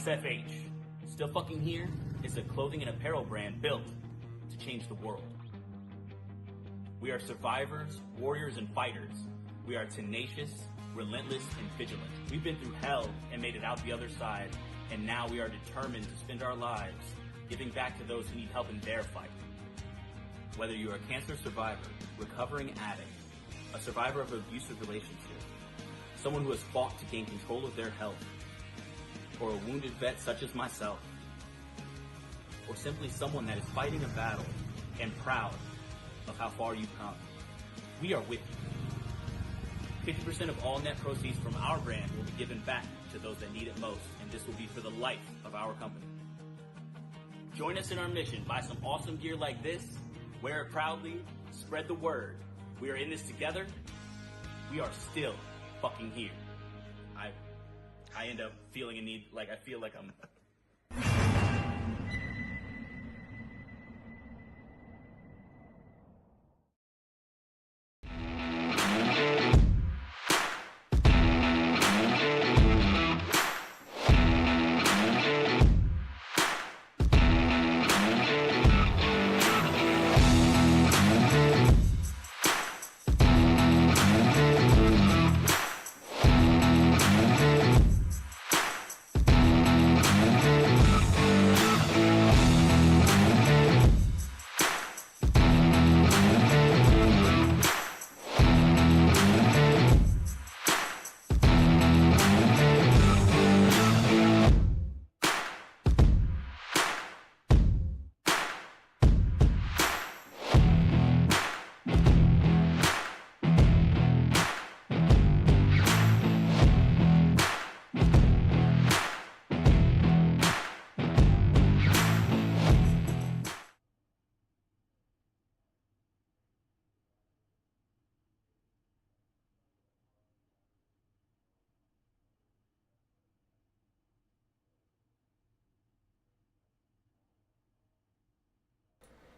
SFH, Still Fucking Here, is a clothing and apparel brand built to change the world. We are survivors, warriors, and fighters. We are tenacious, relentless, and vigilant. We've been through hell and made it out the other side, and now we are determined to spend our lives giving back to those who need help in their fight. Whether you are a cancer survivor, recovering addict, a survivor of an abusive relationship, someone who has fought to gain control of their health, or a wounded vet such as myself, or simply someone that is fighting a battle and proud of how far you've come, we are with you. 50% of all net proceeds from our brand will be given back to those that need it most, and this will be for the life of our company. Join us in our mission. Buy some awesome gear like this, wear it proudly, spread the word. We are in this together. We are still fucking here. I end up feeling a need, like I feel like I'm...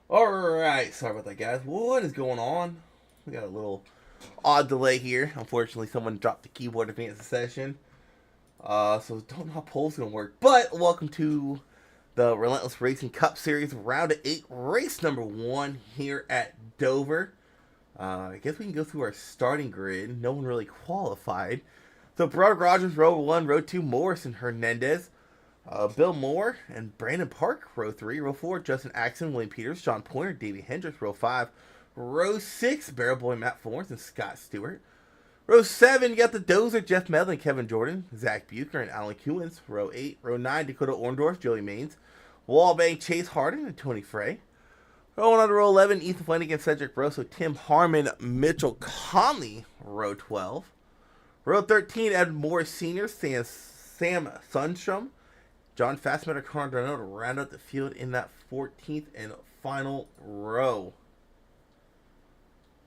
Alright, sorry about that, guys. What is going on? We got a little odd delay here. Unfortunately, someone dropped the keyboard advance the session. So don't know how polls gonna work. But welcome to the Relentless Racing Cup Series, round 8, race number 1 here at Dover. I guess we can go through our starting grid. No one really qualified. So Bernard Rogers, row 1, row 2, Morrison Hernandez. Bill Moore and Brandon Park, row 3. Row 4, Justin Axon, William Peters, John Pointer, Davey Hendricks. Row 5, row 6, Barrel Boy, Matt Florence, and Scott Stewart. Row 7, you got the Dozer, Jeff Medley, Kevin Jordan, Zach Bucher, and Alan Kewins. Row 8, row 9, Dakota Orndorff, Joey Maines, Wallbang, Chase Harden, and Tony Frey. Row 1 to row 11, Ethan Flanagan, Cedric Rosso, Tim Harmon, Mitchell Conley. Row 12. Row 13, Ed Morris Sr., Sam Sundstrom, John Fastmatter, Connor Darnell to round out the field in that 14th and final row.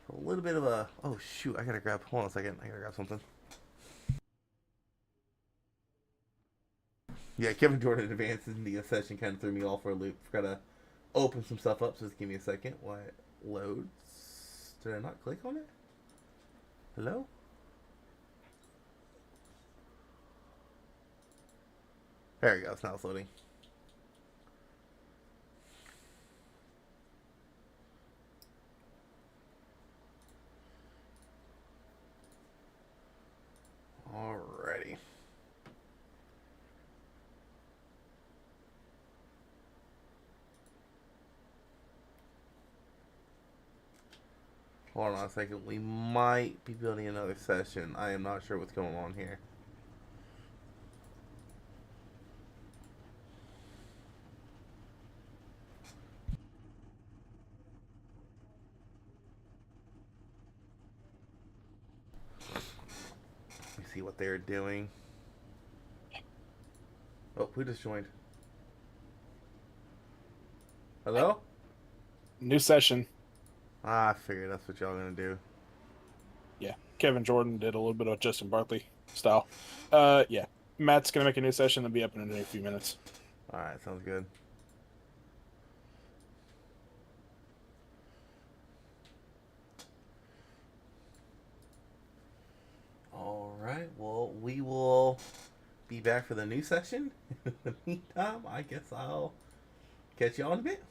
A little bit of a... Oh, shoot. Hold on a second. I gotta grab something. Yeah, Kevin Jordan advances in the session kind of threw me all for a loop. Forgot to open some stuff up, so just give me a second while it loads. Did I not click on it? Hello? There we go, it's now loading. Alrighty. Hold on a second, we might be building another session. I am not sure what's going on here. See what they're doing. Oh, who just joined? Hello? New session. I figured that's what y'all gonna do. Yeah. Kevin Jordan did a little bit of Justin Barkley style. Yeah. Matt's gonna make a new session and be up in a few minutes. Alright, sounds good. Alright, well, we will be back for the new session. In the meantime, I guess I'll catch y'all in a bit.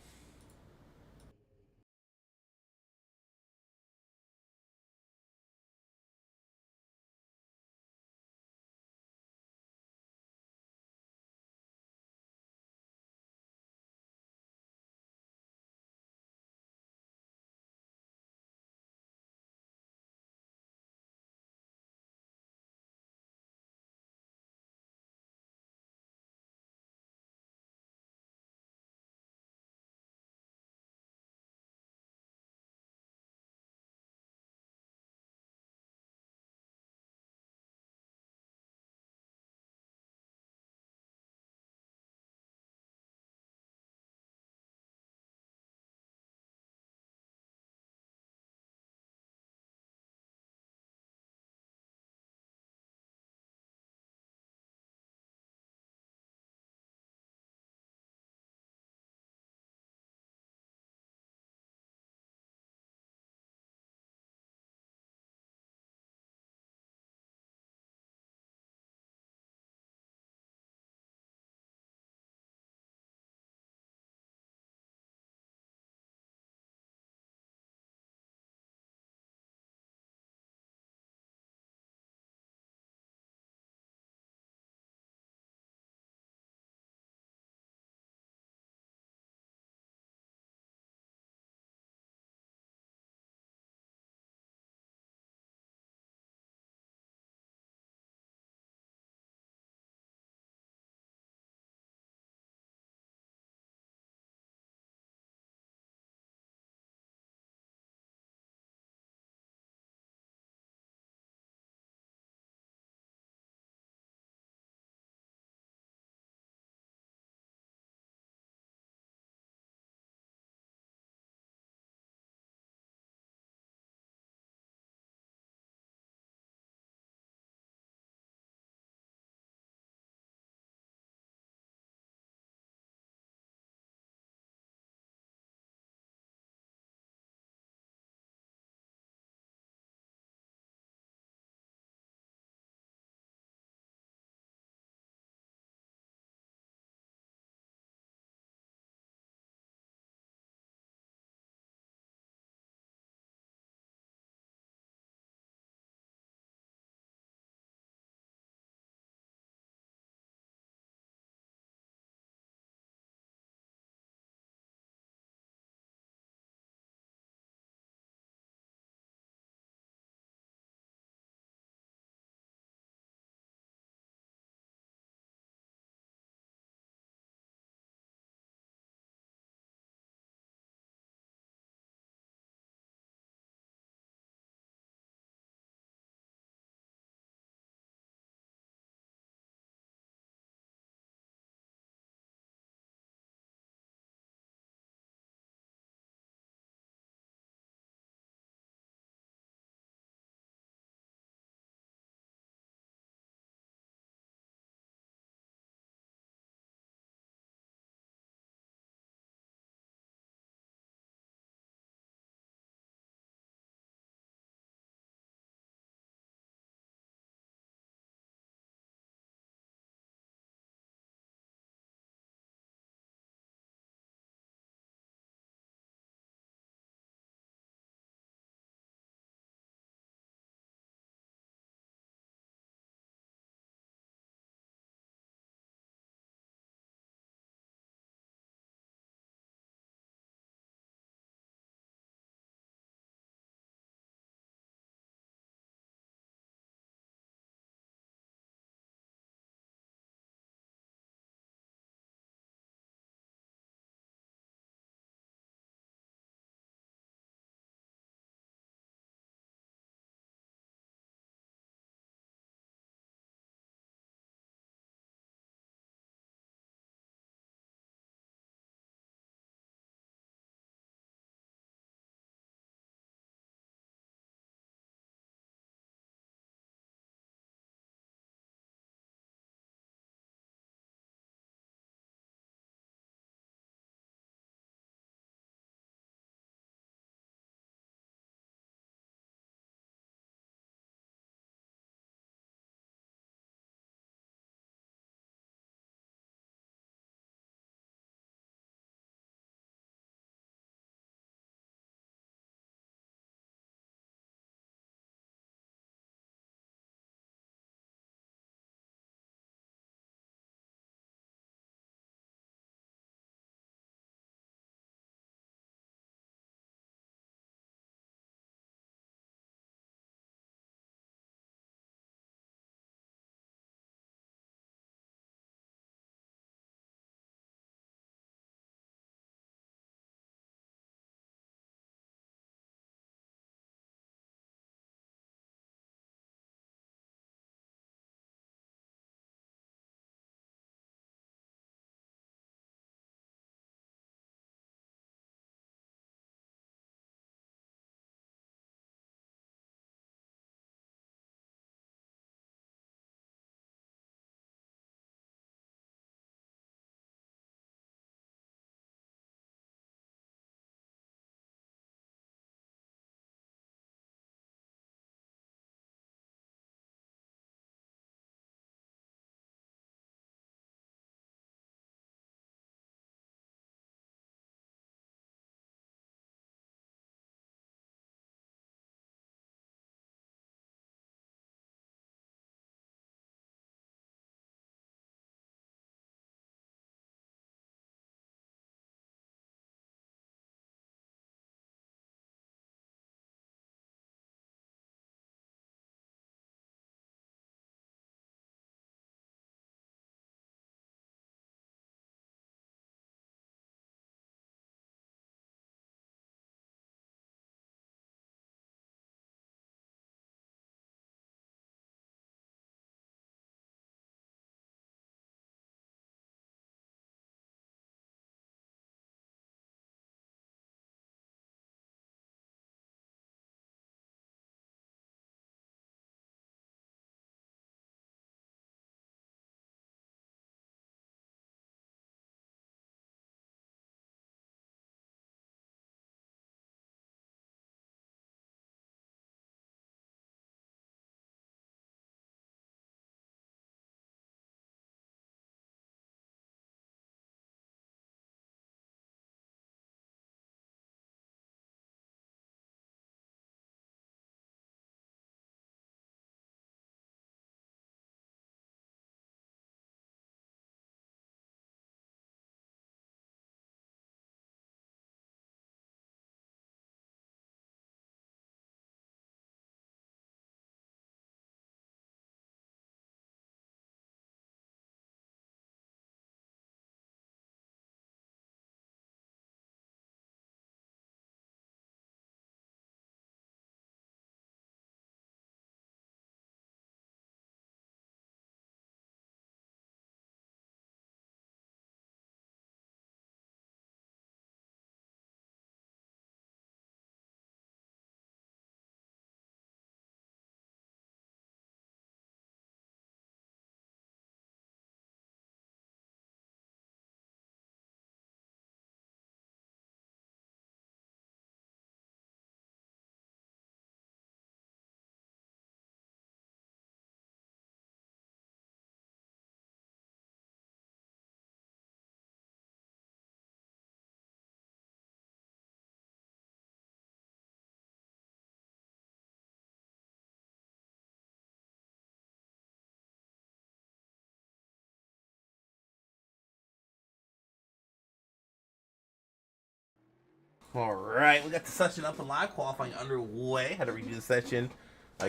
All right, we got the session up and live qualifying underway. Had to redo the session.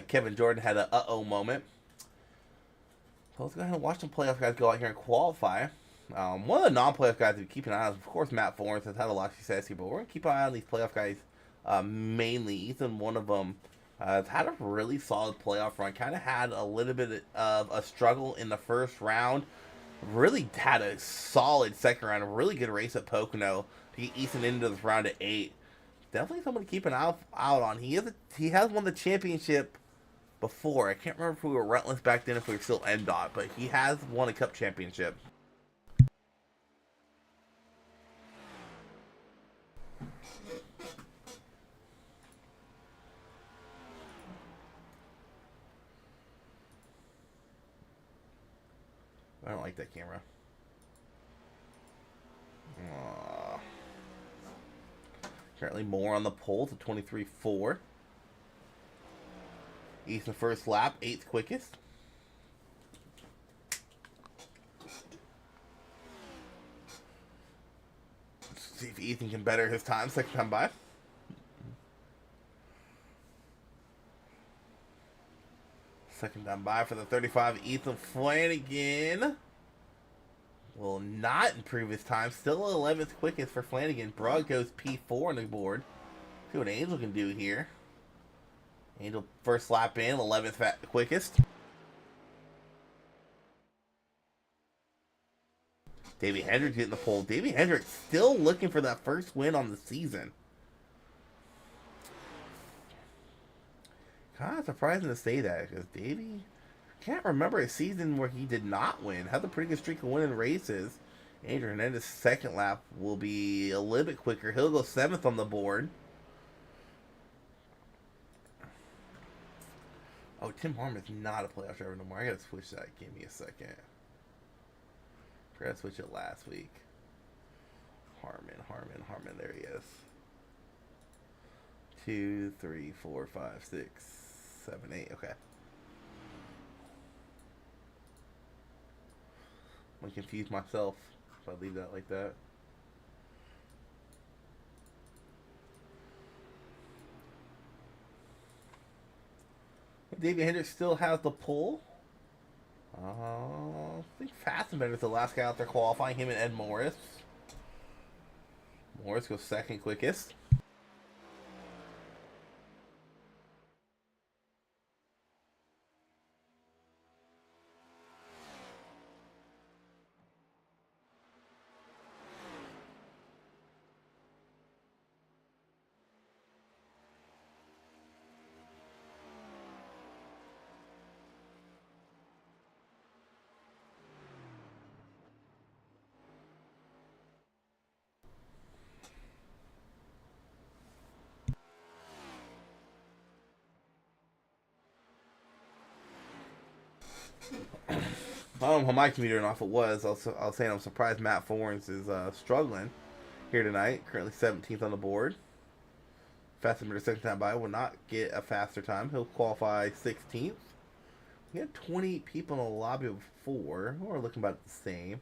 Kevin Jordan had a uh-oh moment. So let's go ahead and watch some playoff guys go out here and qualify. One of the non-playoff guys we keep an eye on is, of course, Matt Forens has had a lot of success here, but we're going to keep an eye on these playoff guys mainly. Ethan, one of them, has had a really solid playoff run. Kind of had a little bit of a struggle in the first round. Really had a solid second round. A really good race at Pocono to get Ethan into this round of 8. Definitely someone to keep an eye out on. He has won the championship before. I can't remember if we were Relentless back then, if we were still NDOT, but he has won a cup championship. I don't like that camera. Currently more on the pole to 23.4. Ethan first lap, 8th quickest. Let's see if Ethan can better his time second time by. Second time by for the 35, Ethan Flanagan. Will not improve his time. Still 11th quickest for Flanagan. Brugg goes P4 on the board. See what Angel can do here. Angel first lap in, 11th quickest. Davey Hendricks getting the pole. Davey Hendricks still looking for that first win on the season. Kind of surprising to say that, because Davey, can't remember a season where he did not win. Had a pretty good streak of winning races. Andrew Hernandez's second lap will be a little bit quicker. He'll go 7th on the board. Oh, Tim Harmon's not a playoff driver no more. I gotta switch that. Give me a second. Forgot to switch it last week. Harmon. There he is. 2, 3, 4, 5, 6, 7, 8. Okay. I'm gonna confuse myself if I leave that like that. Davey Hendricks still has the pole. I think Fastenbender's the last guy out there qualifying, him and Ed Morris. Morris goes second quickest. I don't know how my computer and off it was. I was saying I'm surprised Matt Forens is struggling here tonight. Currently 17th on the board. Fastenbender second time by will not get a faster time. He'll qualify 16th. We had 28 people in the lobby before. We're looking about the same.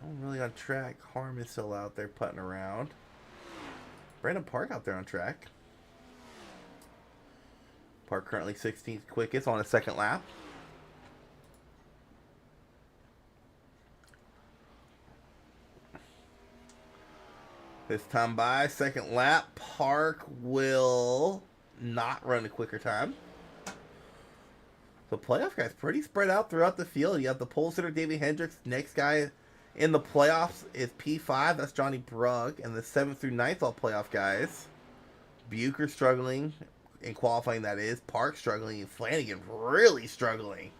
No one really on track. Harm is still out there putting around. Brandon Park out there on track. Park currently 16th quickest on his second lap. This time by, second lap, Park will not run a quicker time. The playoff guys pretty spread out throughout the field. You have the pole sitter, Davey Hendricks. Next guy in the playoffs is P5. That's Johnny Brugg. And the 7th through 9th all playoff guys. Bucher struggling in qualifying, that is. Park struggling. And Flanagan really struggling.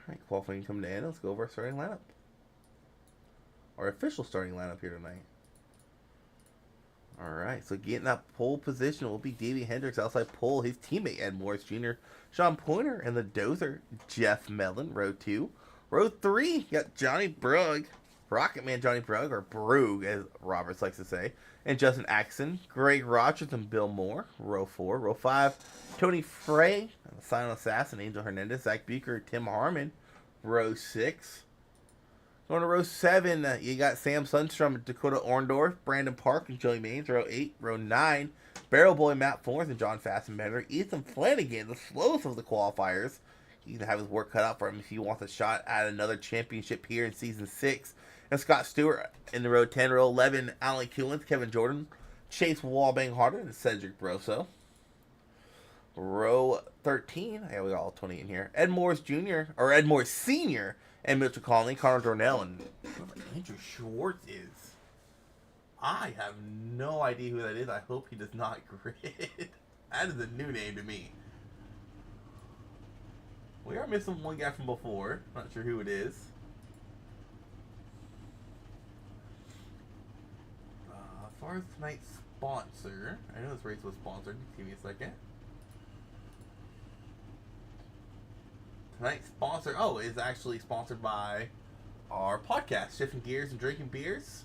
Alright, qualifying coming to end. Let's go over our starting lineup. Our official starting lineup here tonight. All right, so getting that pole position will be Davey Hendricks outside pole. His teammate Ed Morris Jr., Sean Pointer, and the dozer Jeff Mellon. Row 2. Row 3, you got Johnny Brugg, Rocket Man Johnny Brugg, or Brugg as Roberts likes to say, and Justin Axon, Greg Rogers, and Bill Moore. Row 4. Row 5, Tony Frey, Silent Assassin, Angel Hernandez, Zach Buecher, Tim Harmon. Row 6. Going to row 7, you got Sam Sundstrom, Dakota Orndorff, Brandon Park, and Joey Maines. Row 8. Row 9, Barrel Boy Matt Forth and John Fastenbender. Ethan Flanagan, the slowest of the qualifiers. He's going to have his work cut out for him if he wants a shot at another championship here in Season 6. And Scott Stewart in the row 10. Row 11, Alan Kewins, Kevin Jordan, Chase Wallbang Harder, and Cedric Broso. Row 13, yeah, we got all 20 in here. Ed Morris Jr., or Ed Morris Sr., and Mitchell Conley, Connor Dornell, and Andrew Schwartz is. I have no idea who that is. I hope he does not grid. That is a new name to me. We are missing one guy from before. Not sure who it is. As far as tonight's sponsor, I know this race was sponsored. Give me a second. Tonight's sponsor, is actually sponsored by our podcast, Shifting Gears and Drinking Beers.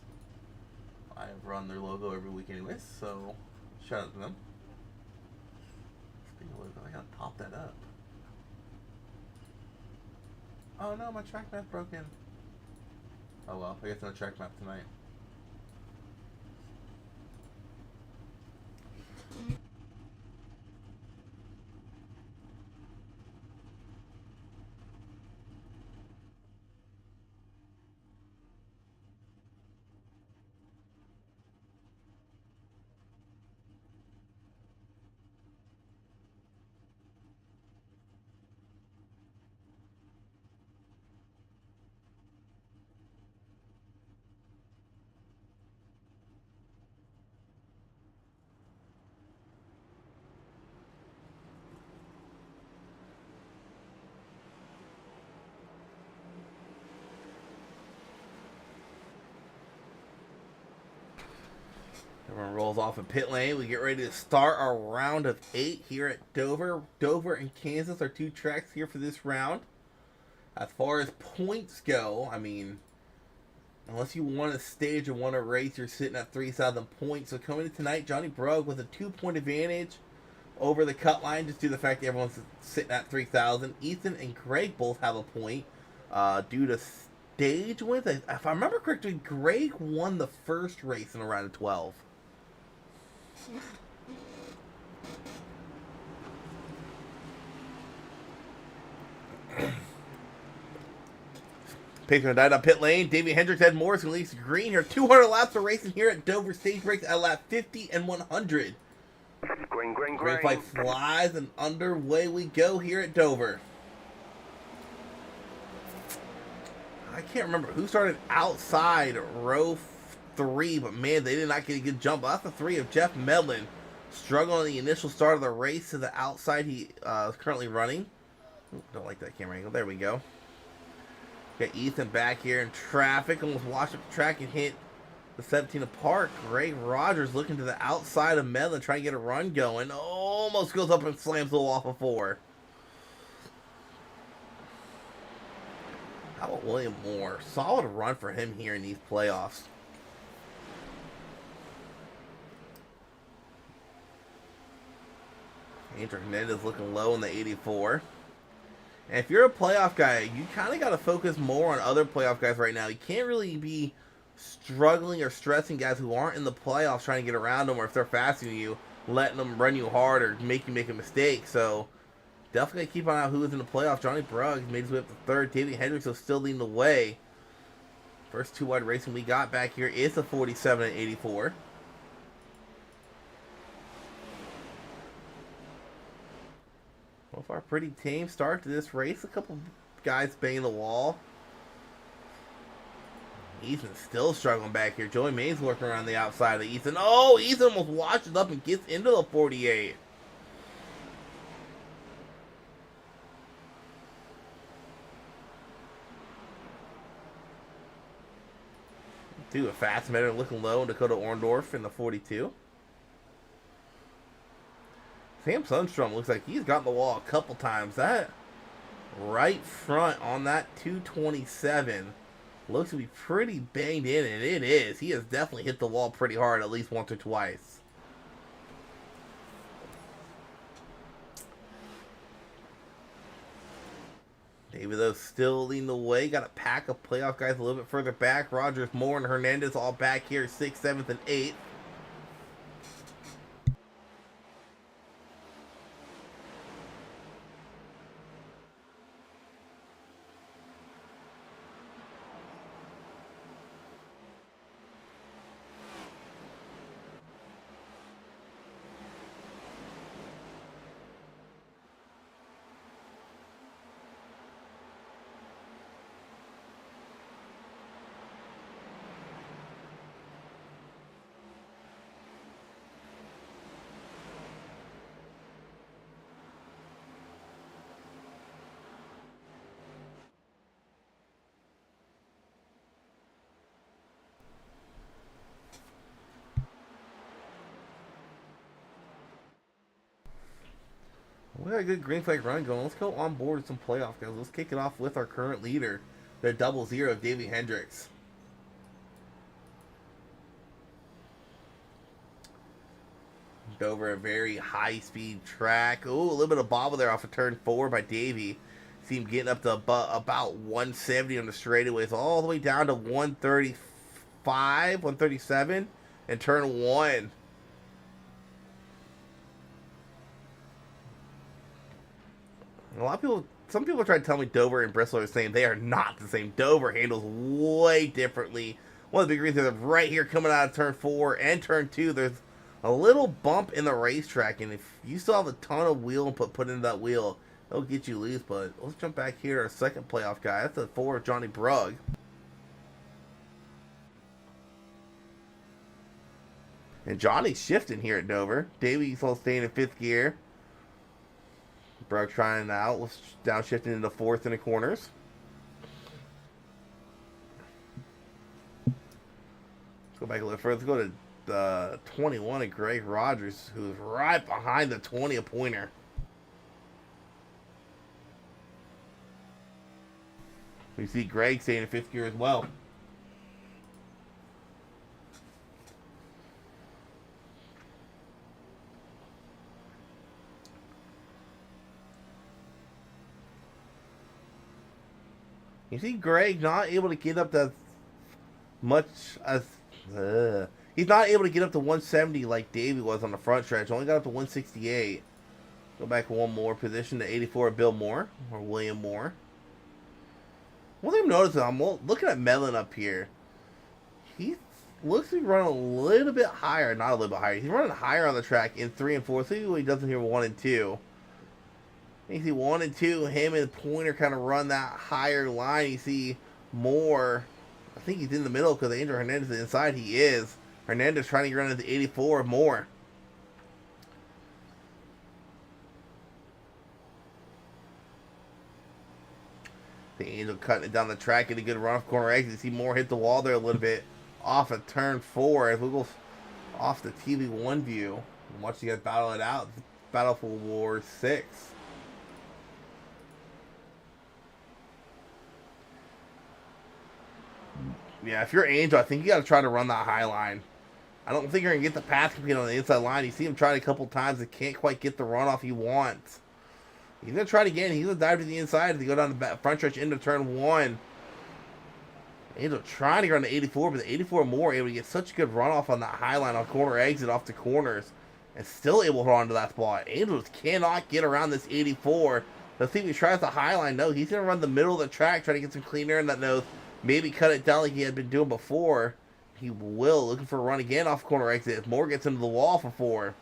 I run their logo every week anyways, so shout out to them. Speaking of logo, I gotta pop that up. Oh no, my track map's broken. Oh well, I guess no track map tonight. Everyone rolls off in pit lane. We get ready to start our round of 8 here at Dover. Dover and Kansas are 2 tracks here for this round. As far as points go, I mean, unless you want a stage or want a race, you're sitting at 3,000 points. So coming in tonight, Johnny Brugg with a 2-point advantage over the cut line, just due to the fact that everyone's sitting at 3,000. Ethan and Greg both have a point due to stage wins. If I remember correctly, Greg won the first race in a round of 12. Pacer died on pit lane. Davey Hendricks, Ed Morris, and Lisa Green here. 200 laps of racing here at Dover stage breaks at lap 50 and 100. Green flag flies and underway we go here at Dover. I can't remember who started outside row 3, but man, they did not get a good jump. That's the 3 of Jeff Medlin. Struggling on the initial start of the race to the outside he is currently running. Ooh, don't like that camera angle. There we go. Got Ethan back here in traffic. Almost washed up the track and hit the 17 apart. Greg Rogers looking to the outside of Medlin, trying to get a run going. Almost goes up and slams the wall off of 4. How about William Moore? Solid run for him here in these playoffs. Andrew Hernandez looking low in the 84. And if you're a playoff guy, you kind of got to focus more on other playoff guys right now. You can't really be struggling or stressing guys who aren't in the playoffs trying to get around them, or if they're faster than you, letting them run you hard or make you make a mistake. So definitely keep an eye on who is in the playoffs. Johnny Brugg made his way up to 3rd. Davey Hendricks is still leading the way. First 2 wide racing we got back here is the 47 and 84. Well, far pretty tame start to this race. A couple guys banging the wall. Ethan's still struggling back here. Joey Maines working around the outside of Ethan. Oh, Ethan almost washes up and gets into the 48. Dude, a fast matter looking low in Dakota Orndorff in the 42. Sam Sundstrom looks like he's gotten the wall a couple times. That right front on that 227 looks to be pretty banged in, and it is. He has definitely hit the wall pretty hard at least once or twice. David, though, still leading the way. Got a pack of playoff guys a little bit further back. Rogers, Moore, and Hernandez all back here, 6th, 7th, and 8th. We got a good green flag run going. Let's go on board with some playoff guys. Let's kick it off with our current leader, the 0-0 of Davey Hendricks. Over a very high-speed track. Oh, a little bit of bobble there off of turn 4 by Davey. See him getting up to about 170 on the straightaways, all the way down to 135, 137, and turn 1. A lot of people, some people try to tell me Dover and Bristol are the same. They are not the same. Dover handles way differently. One of the big reasons is right here coming out of turn 4 and turn 2, there's a little bump in the racetrack, and if you still have a ton of wheel and put into that wheel, it'll get you loose. But let's jump back here to our second playoff guy. That's the 4 of Johnny Brugg. And Johnny's shifting here at Dover. Davey's still staying in 5th gear. Brugg trying it out. Let's downshifting into 4th in the corners. Let's go back a little further. Let's go to the 21 of Greg Rogers, who's right behind the 20 of Pointer. We see Greg staying in 5th gear as well. You see Greg not able to get up to much as... he's not able to get up to 170 like Davey was on the front stretch. Only got up to 168. Go back one more position to 84 of Bill Moore, or William Moore. One thing I'm noticing, I'm looking at Mellon up here. He looks to be running a little bit higher. Not a little bit higher. He's running higher on the track in 3 and 4. See what he does in here 1 and 2. You see 1 and 2, him and Pointer kind of run that higher line. You see Moore, I think he's in the middle because Angel Hernandez is inside. He is. Hernandez trying to get run into 84 of Moore. The Angel cutting it down the track, getting a good run off corner exit. You see Moore hit the wall there a little bit off of turn 4 as we go off the TV1 view and watch you guys battle it out. Battle for War 6. Yeah, if you're Angel, I think you got to try to run that high line. I don't think you're going to get the pass complete on the inside line. You see him try it a couple times. He can't quite get the runoff he wants. He's going to try it again. He's going to dive to the inside to go down the front stretch into turn 1. Angel trying to get on the 84, but the 84 Moore able to get such a good runoff on that high line on corner exit off the corners. And still able to hold on to that spot. Angel just cannot get around this 84. Let's see if he tries the high line. No, he's going to run the middle of the track, try to get some clean air in that nose. Maybe cut it down like he had been doing before. He will. Looking for a run again off corner exit. If Moore gets into the wall for 4.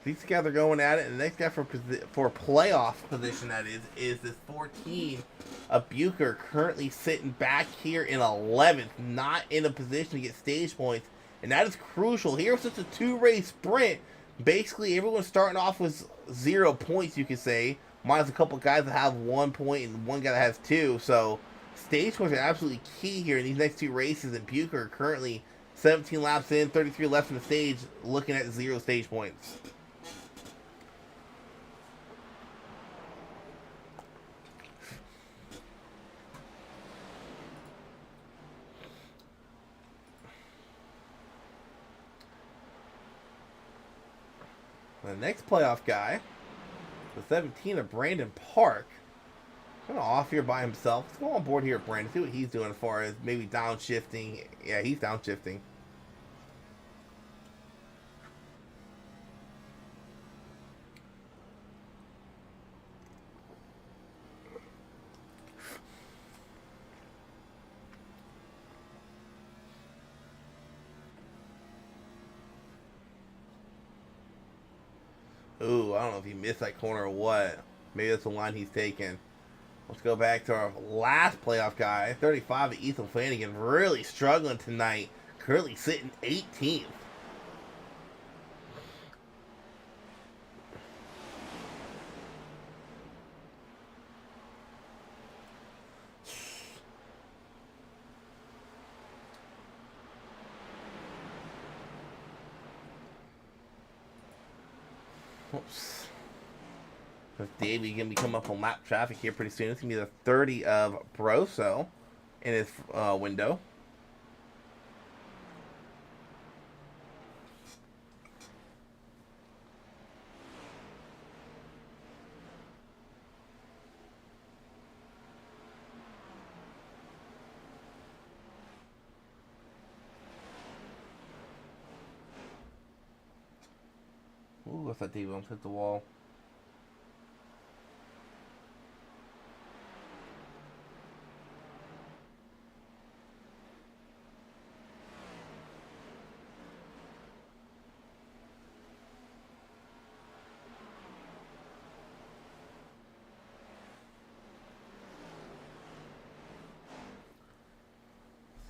These guys are going at it. And the next guy for playoff position, that is this 14 of Bucher, currently sitting back here in 11th. Not in a position to get stage points. And that is crucial. Here, it's just a 2-race sprint. Basically, everyone's starting off with 0 points, you could say. Minus a couple guys that have 1 point and one guy that has 2. So, stage points are absolutely key here in these next 2 races. And Bucher currently 17 laps in, 33 left in the stage, looking at 0 stage points. The next playoff guy, the 17 of Brandon Park, kind of off here by himself. Let's go on board here at Brandon, see what he's doing as far as maybe downshifting. Yeah, he's downshifting. Ooh, I don't know if he missed that corner or what. Maybe that's the line he's taking. Let's go back to our last playoff guy, 35 of Ethan Flanagan, really struggling tonight. Currently sitting 18th. Oops. Davey going to be coming up on lap traffic here pretty soon. It's going to be the 30 of Broso in his window. Ooh, I thought Davey almost hit the wall.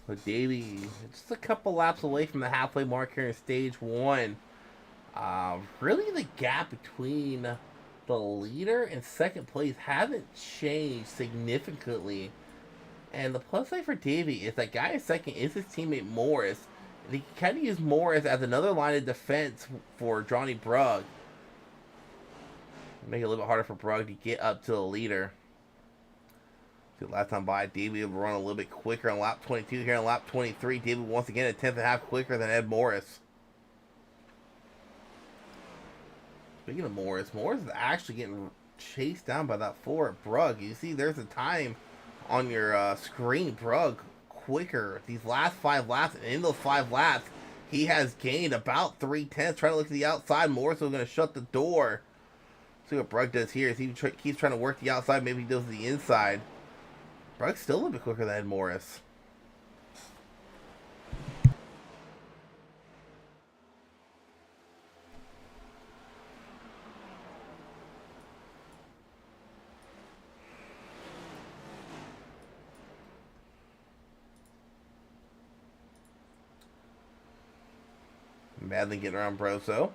But Davey, just a couple laps away from the halfway mark here in stage one. Really, the gap between the leader and second place hasn't changed significantly. And the plus side for Davey is that guy in second is his teammate Morris. And he can kind of use Morris as another line of defense for Johnny Brugg. Make it a little bit harder for Brugg to get up to the leader. See, last time by, Davey will run a little bit quicker on lap 22 here on lap 23. Davey once again a tenth and a half quicker than Ed Morris. Speaking of Morris, Morris is actually getting chased down by that 4 at Brugg. You see, there's a time on your screen. Brugg quicker these last 5 laps, and in those 5 laps, he has gained about 3/10. Trying to look to the outside. Morris is going to shut the door. See what Brugg does here. Is he keeps trying to work the outside. Maybe he does the inside. Brugg's still a little bit quicker than Ed Morris. Badly getting around Broso.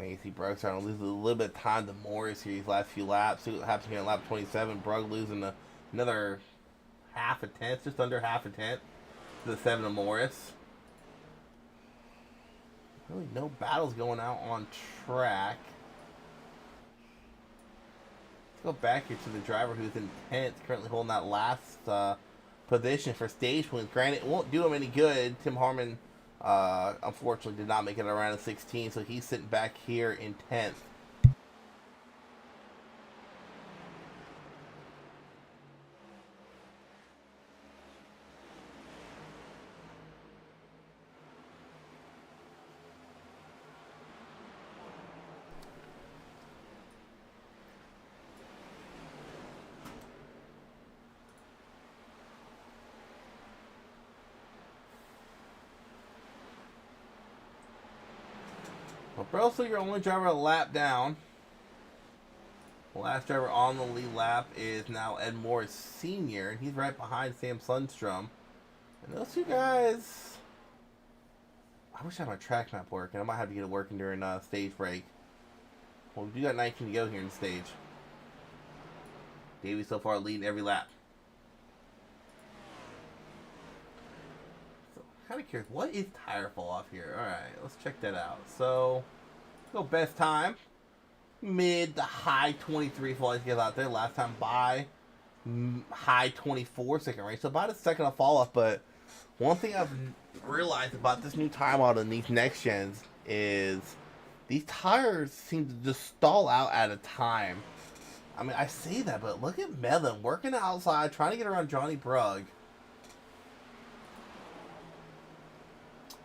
You see Brugg starting to lose a little bit of time to Morris here these last few laps. See what happens here on lap 27. Brugg losing another half a tenth, just under half a tenth to the 7 of Morris. Really no battles going out on track. Let's go back here to the driver who's in 10th, currently holding that last position for stage points. Granted, it won't do him any good. Tim Harmon unfortunately did not make it around the 16, so he's sitting back here in 10th. Well, bro, so your only driver a lap down. The last driver on the lead lap is now Ed Morris Sr., and he's right behind Sam Sundstrom. And those two guys... I wish I had my track map working. I might have to get it working during stage break. Well, we do got 19 to go here in the stage. Davey so far leading every lap. So, kind of curious, what is tire fall off here? Alright, let's check that out. So, go best time. Mid to high 23 fall off out there. Last time by high 24 second race. So about a second of fall off, but one thing I've realized about this new tire model and these next gens is these tires seem to just stall out at a time. I mean, I say that, but look at Medlin working outside, trying to get around Johnny Brugg.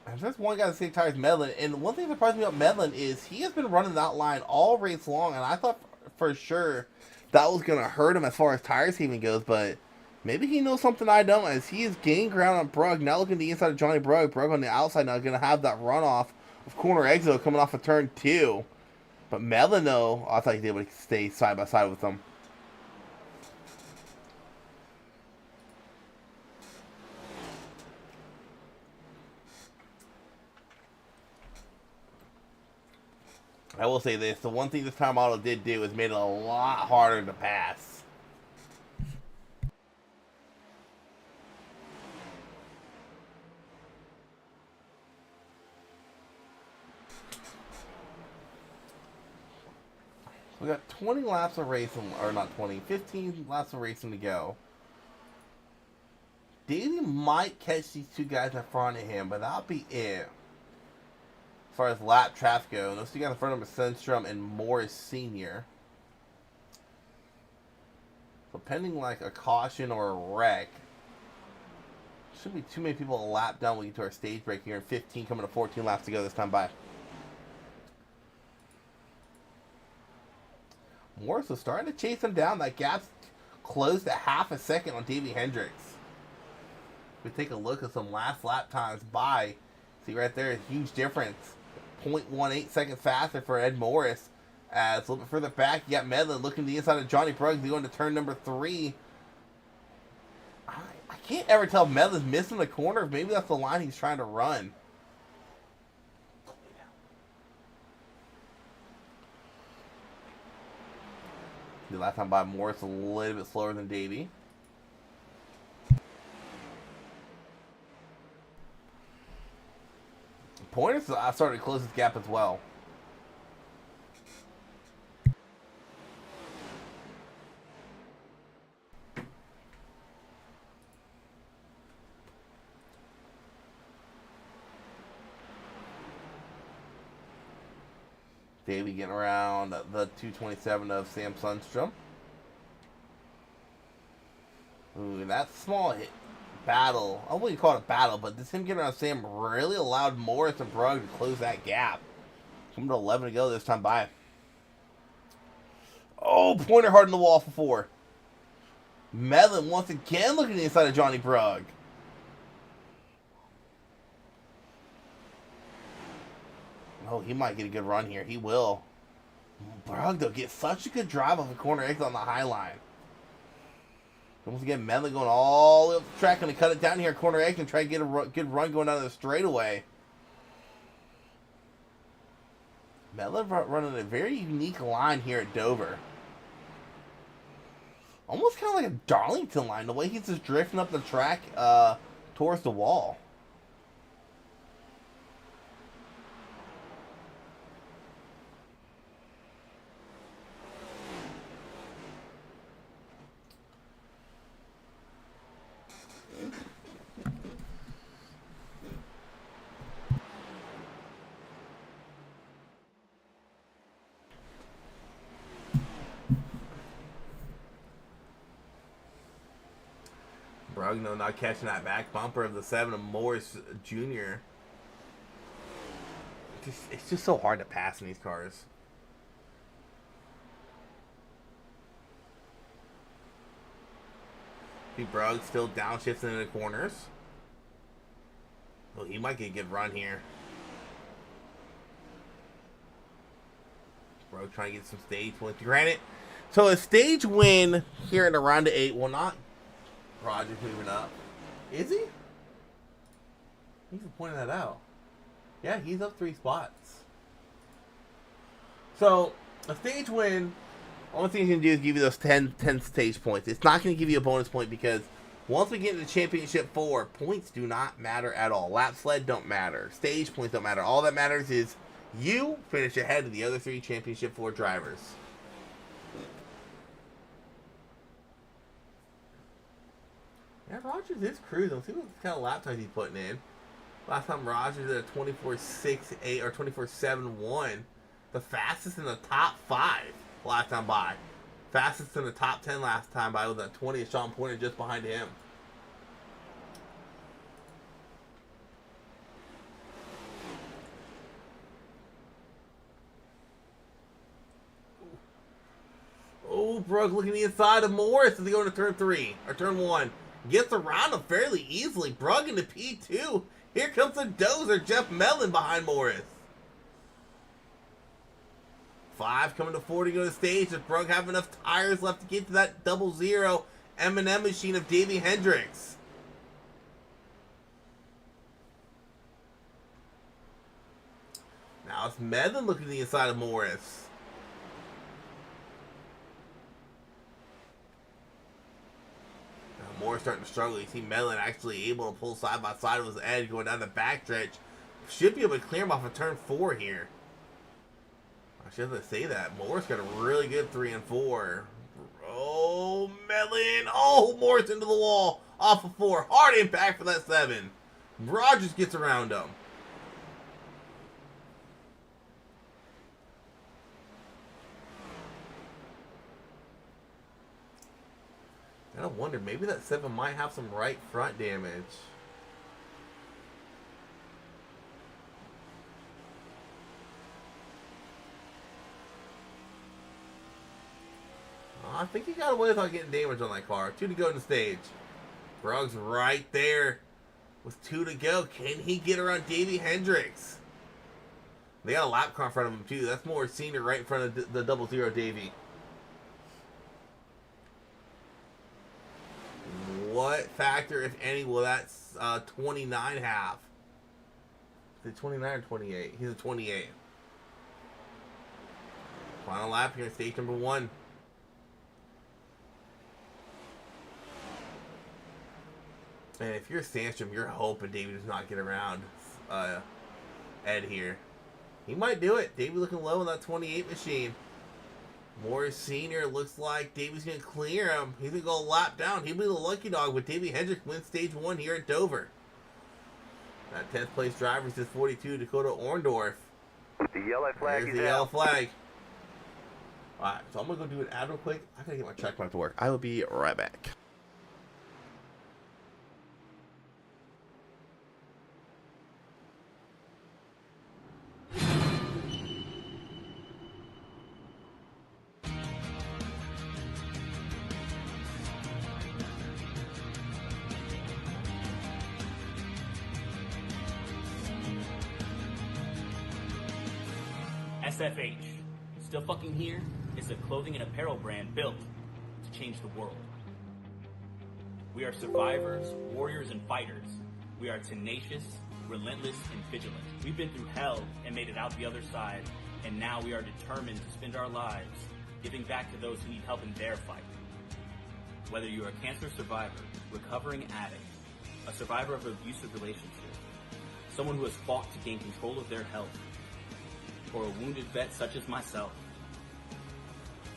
And there's one guy that same tires, Medlin. And one thing that surprised me about Medlin is he has been running that line all race long, and I thought for sure that was going to hurt him as far as tire saving goes, but maybe he knows something I don't, as he is gaining ground on Brugg. Now looking at the inside of Johnny Brugg. Brugg on the outside now going to have that runoff of corner exit coming off of turn 2. But Medlin, though, I thought he was able to stay side by side with them. I will say this, the one thing this time model did do is made it a lot harder to pass. We got 20 laps of racing, or not 20, 15 laps of racing to go. Davey might catch these two guys in front of him, but that'll be it. As far as lap traffic go, those two guys in front of him are Sundstrom and Morris Sr. So pending like a caution or a wreck, shouldn't be too many people a lap down when we get to our stage break here in 15, coming to 14 laps to go this time by. Morris was starting to chase him down. That gap's closed at half a second on Davey Hendricks. We take a look at some last lap times by. See right there, a huge difference. 0.18 seconds faster for Ed Morris. As a little bit further back, you got Medlin looking to the inside of Johnny Brugg. Going to turn number 3. I can't ever tell if Medlin's missing the corner. Maybe that's the line he's trying to run. The last time by Morris a little bit slower than Davey. Pointers started to close this gap as well. Davey getting around the 227 of Sam Sundstrom. Ooh, that small hit battle. I wouldn't call it a battle, but this him getting around Sam really allowed Morris and Brugg to close that gap. Coming to 11 to go this time by. Oh, pointer hard in the wall for 4. Medlin once again looking inside of Johnny Brugg. Oh, he might get a good run here. He will. Brugg, though, gets such a good drive off the corner exit on the high line. Once again, Medlin going all the way up the track. Going to cut it down here, corner exit, and try to get a good run going down the straightaway. Medlin running a very unique line here at Dover. Almost kind of like a Darlington line, the way he's just drifting up the track towards the wall. Brugg, no, not catching that back bumper of the 7 of Morris Jr. It's just so hard to pass in these cars. See Brugg still downshifting in the corners. Oh, he might get a good run here. Bro, trying to get some stage wins. Granted, so a stage win here in the round of 8 will not. Roger's moving up. Is he? He's pointing that out. Yeah, he's up 3 spots. So, a stage win, only thing it's going to do is give you those 10 stage points. It's not going to give you a bonus point because once we get into Championship 4, points do not matter at all. Lap sled don't matter. Stage points don't matter. All that matters is you finish ahead of the other 3 Championship 4 drivers. Yeah, Rogers is cruising. Let's see what kind of lap times he's putting in. Last time Rogers did a 24.68 or 24.71. The fastest in the top 5 last time by. Fastest in the top 10 last time by was at 20. Sean Porter just behind him. Oh, Brooke looking the inside of Morris as they go into turn 3 or turn 1. Gets around him fairly easily. Brugg into P2. Here comes the dozer, Jeff Mellon behind Morris. 5 coming to 4 to go to the stage. Does Brugg have enough tires left to get to that 00 M&M machine of Davey Hendricks? Now it's Mellon looking to the inside of Morris. Morris starting to struggle. You see Mellon actually able to pull side by side with his edge going down the backstretch. Should be able to clear him off of turn 4 here. I shouldn't say that. Morris got a really good 3 and 4. Oh, Mellon. Oh, Morris into the wall. Off of 4. Hard impact for that 7. Rogers gets around him. I wonder, maybe that 7 might have some right front damage. I think he got away without getting damage on that car. 2 to go in the stage. Brugg's right there with 2 to go. Can he get around Davey Hendricks? They got a lap car in front of him too. That's more senior right in front of the 00 Davey. What factor, if any, will that 29 have? Is it 29 or 28? He's a 28. Final lap here in stage number 1. And if you're Sandstrom, you're hoping Davey does not get around Ed here. He might do it. Davey looking low in that 28 machine. Morris Sr. looks like Davey's going to clear him. He's going to go a lap down. He'll be the lucky dog, but Davey Hendricks wins stage 1 here at Dover. That 10th place driver is just 42, Dakota Orndorff. The yellow flag There's is the yellow out. flag. Alright, so I'm going to go do an ad real quick. I got to get my track back to work. I will be right back. SFH, still fucking here, is a clothing and apparel brand built to change the world. We are survivors, warriors, and fighters. We are tenacious, relentless, and vigilant. We've been through hell and made it out the other side, and now we are determined to spend our lives giving back to those who need help in their fight. Whether you're a cancer survivor, recovering addict, a survivor of an abusive relationship, someone who has fought to gain control of their health, or a wounded vet such as myself,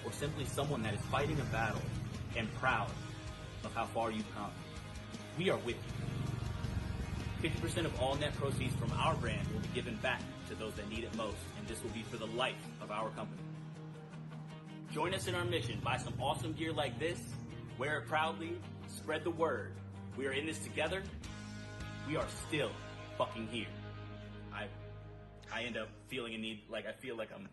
or simply someone that is fighting a battle and proud of how far you've come, we are with you. 50% of all net proceeds from our brand will be given back to those that need it most, and this will be for the life of our company. Join us in our mission. Buy some awesome gear like this, wear it proudly, spread the word. We are in this together. We are still fucking here. I end up feeling a need, like I feel like I'm...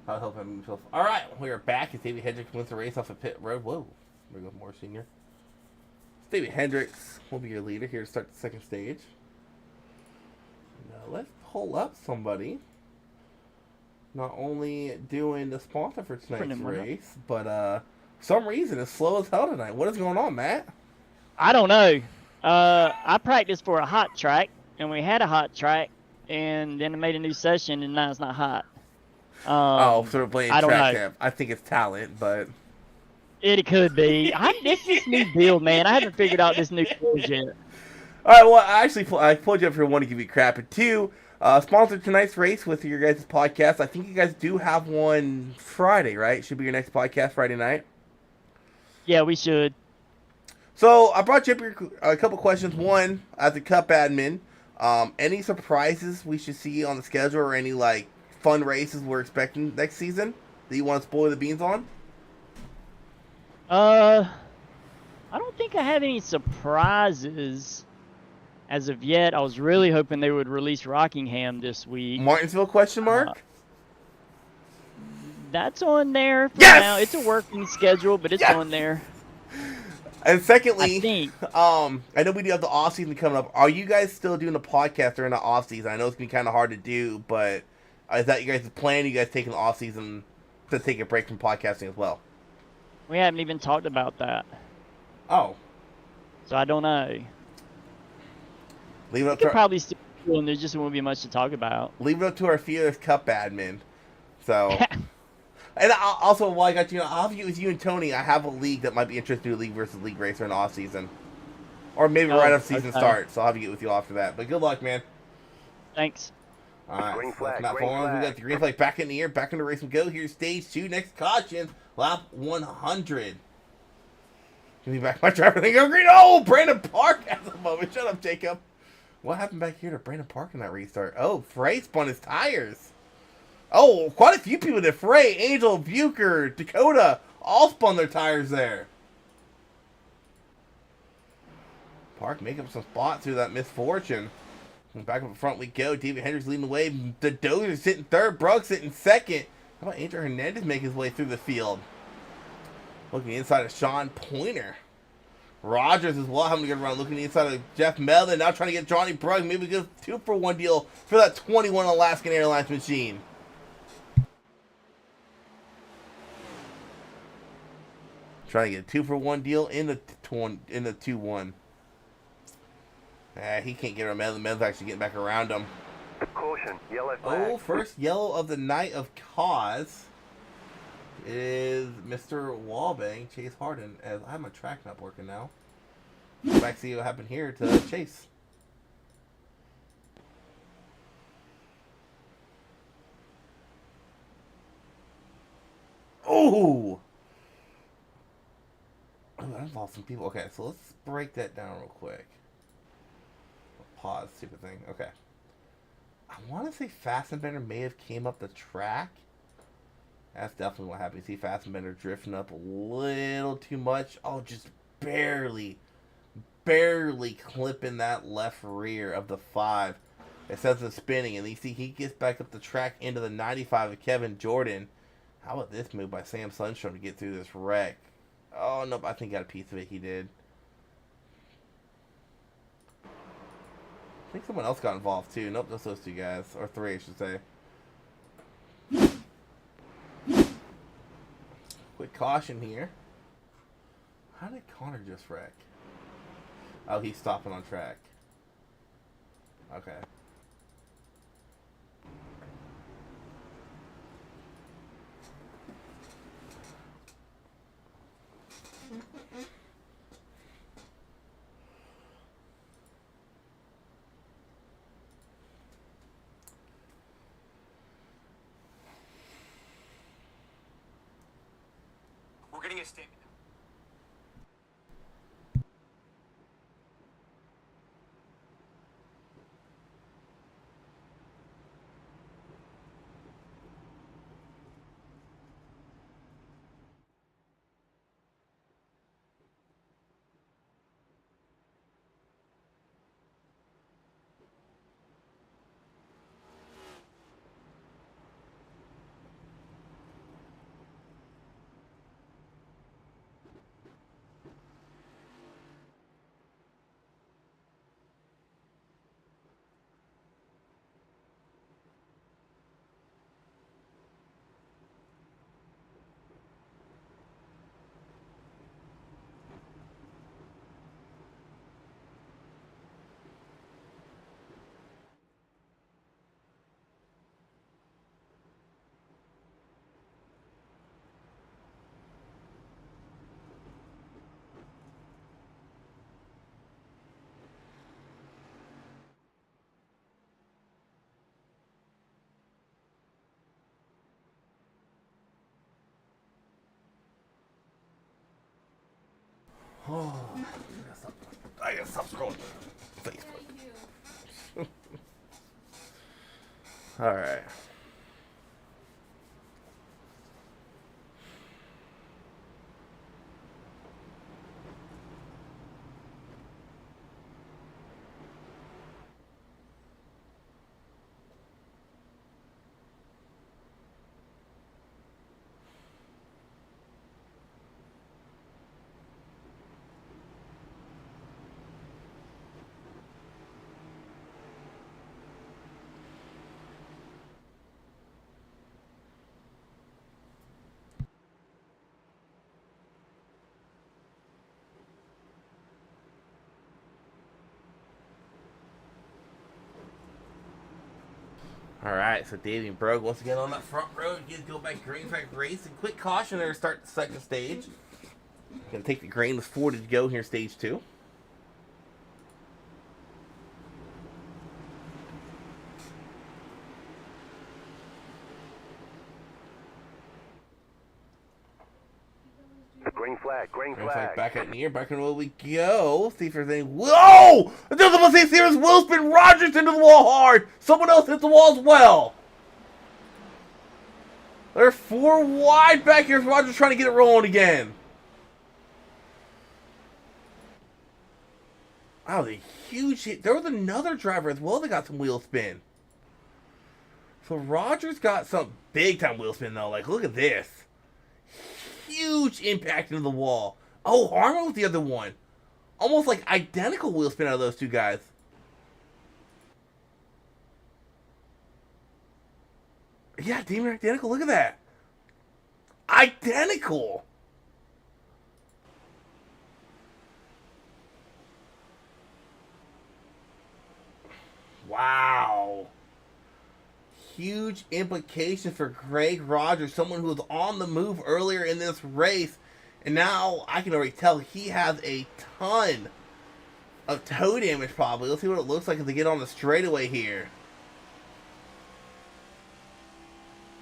I'll help him himself. All right, we are back as David Hendricks wins the race off of pit road. Whoa, there goes Moore Senior. David Hendricks will be your leader here to start the second stage. Now let's pull up somebody. Not only doing the sponsor for tonight's race, but for some reason it's slow as hell tonight. What is going on, Matt? I don't know. I practiced for a hot track, and we had a hot track, and then I made a new session, and now it's not hot. So we're playing I don't track know. camp. I think it's talent, but It could be. This is new build, man. I haven't figured out this new build yet. all right. Well, I pulled you up here one to give you crap, and two, sponsored tonight's race with your guys' podcast. I think you guys do have one Friday, right? Should be your next podcast Friday night. Yeah, we should. So I brought you up here a couple questions. One, as a Cup admin, any surprises we should see on the schedule, or any like fun races we're expecting next season that you want to spoil the beans on? I don't think I have any surprises as of yet. I was really hoping they would release Rockingham this week. Martinsville question mark? That's on there for Yes! now. It's a working schedule, but it's Yes! on there. And secondly, I think. I know we do have the off season coming up. Are you guys still doing the podcast during the off season? I know it's gonna be kind of hard to do, but is that you guys' plan? You guys taking the off season to take a break from podcasting as well? We haven't even talked about that, Oh, so I don't know. leave it We up could to probably still do, and there just won't be much to talk about. our fearless Cup admin. So. And also, while I got you, I'll have you with you and Tony. I have a league that might be interested in league versus league racer in the off season, or maybe right after season starts. So I'll have to get with you after that. But good luck, man. Thanks. All right, Green flag, not green following. We flag. got the green flag back in the air, back in the race and go. Here's stage 2. Next caution, lap 100. Give me back my driver. They go green. Oh, Brandon Park at the moment. Shut up, Jacob. What happened back here to Brandon Park in that restart? Oh, Frey spun his tires. Oh, quite a few people did. Frey, Angel, Bucher, Dakota, all spun their tires there. Park making up some spots through that misfortune. And back up front we go. David Hendricks leading the way. The Dozer's sitting third. Brooks sitting second. How about Angel Hernandez make his way through the field? Looking inside of Sean Pointer. Rogers as well having a good run. Looking inside of Jeff Melvin. Now trying to get Johnny Brugg. Maybe a good 2-for-1 deal for that 21 Alaskan Airlines machine. Trying to get a 2-for-1 deal in the 2-1. He can't get around Melvin. Melvin's actually getting back around him. Caution, yellow flag. Oh, first yellow of the night of cause is Mr. Wallbang, Chase Harden. As I have my track not working now. Back see what happened here to Chase. Oh! I've lost some people. Okay, so let's break that down real quick. Pause, stupid thing. Okay. I want to say Fassbender may have came up the track. That's definitely what happened. You see Fassbender drifting up a little too much. Oh, just barely clipping that left rear of the 5. It says it's spinning, and you see he gets back up the track into the 95 of Kevin Jordan. How about this move by Sam Sunstrom to get through this wreck? Oh, nope, I think I got a piece of it. He did. I think someone else got involved too. Nope, just those 2 guys. Or 3, I should say. Quick caution here. How did Connor just wreck? Oh, he's stopping on track. Okay. We're getting a statement. Oh, I gotta stop scrolling Facebook. All right. Alright, so Davey and Brogue once again on that front road. You go by Green Flag Racing. Quick caution there to start the second stage. Gonna take the grain with 40 to go here, stage 2. Green flag, green Green flag flag. back at near, back in where we go. See if there's any. Whoa! I just about to say, Sirius Will spin Rogers into the wall hard. Someone else hits the wall as well. They're 4 wide back here. Rogers trying to get it rolling again. Wow, the huge hit. There was another driver as well that got some wheel spin. So Rogers got some big time wheel spin though. Like, look at this. Huge impact into the wall. Oh, Harmon was the other one. Almost like identical wheel spin out of those two guys. Yeah, Demon identical. Look at that. Identical. Wow. Huge implications for Greg Rogers, someone who was on the move earlier in this race. And now I can already tell he has a ton of toe damage probably. Let's see what it looks like as they get on the straightaway here.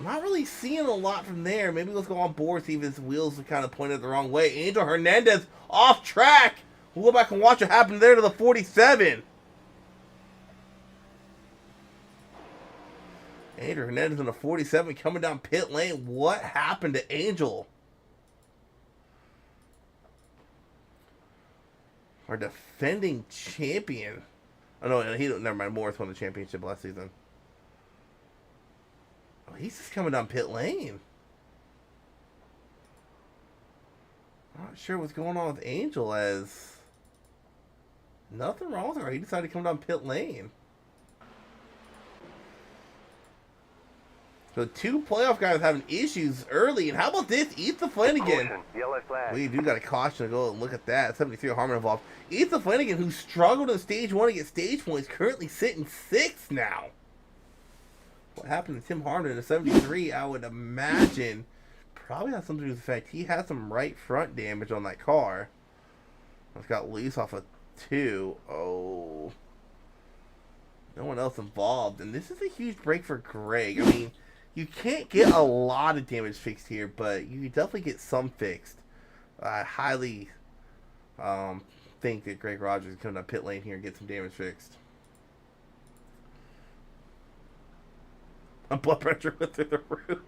I'm not really seeing a lot from there. Maybe let's go on board, see if his wheels are kind of pointed the wrong way. Angel Hernandez off track. We'll go back and watch what happened there to the 47. Angel Hernandez in the 47 coming down pit lane. What happened to Angel? Our defending champion. Oh no, never mind. Morris won the championship last season. Oh, he's just coming down pit lane. Not sure what's going on with Angel as nothing wrong with her. He decided to come down pit lane. So 2 playoff guys having issues early. And how about this? Ethan Flanagan. Caution, yellow flag. We do got a caution to go and look at that. 73 Harmon involved. Ethan Flanagan, who struggled in stage 1 to get stage points, currently sitting 6th now. What happened to Tim Harmon in the 73, I would imagine, probably has something to do with the fact he had some right front damage on that car. It's got loose off of 2. Oh. No one else involved. And this is a huge break for Greg. I mean, you can't get a lot of damage fixed here, but you definitely get some fixed. I highly think that Greg Rogers is coming to pit lane here and get some damage fixed. My blood pressure went through the roof.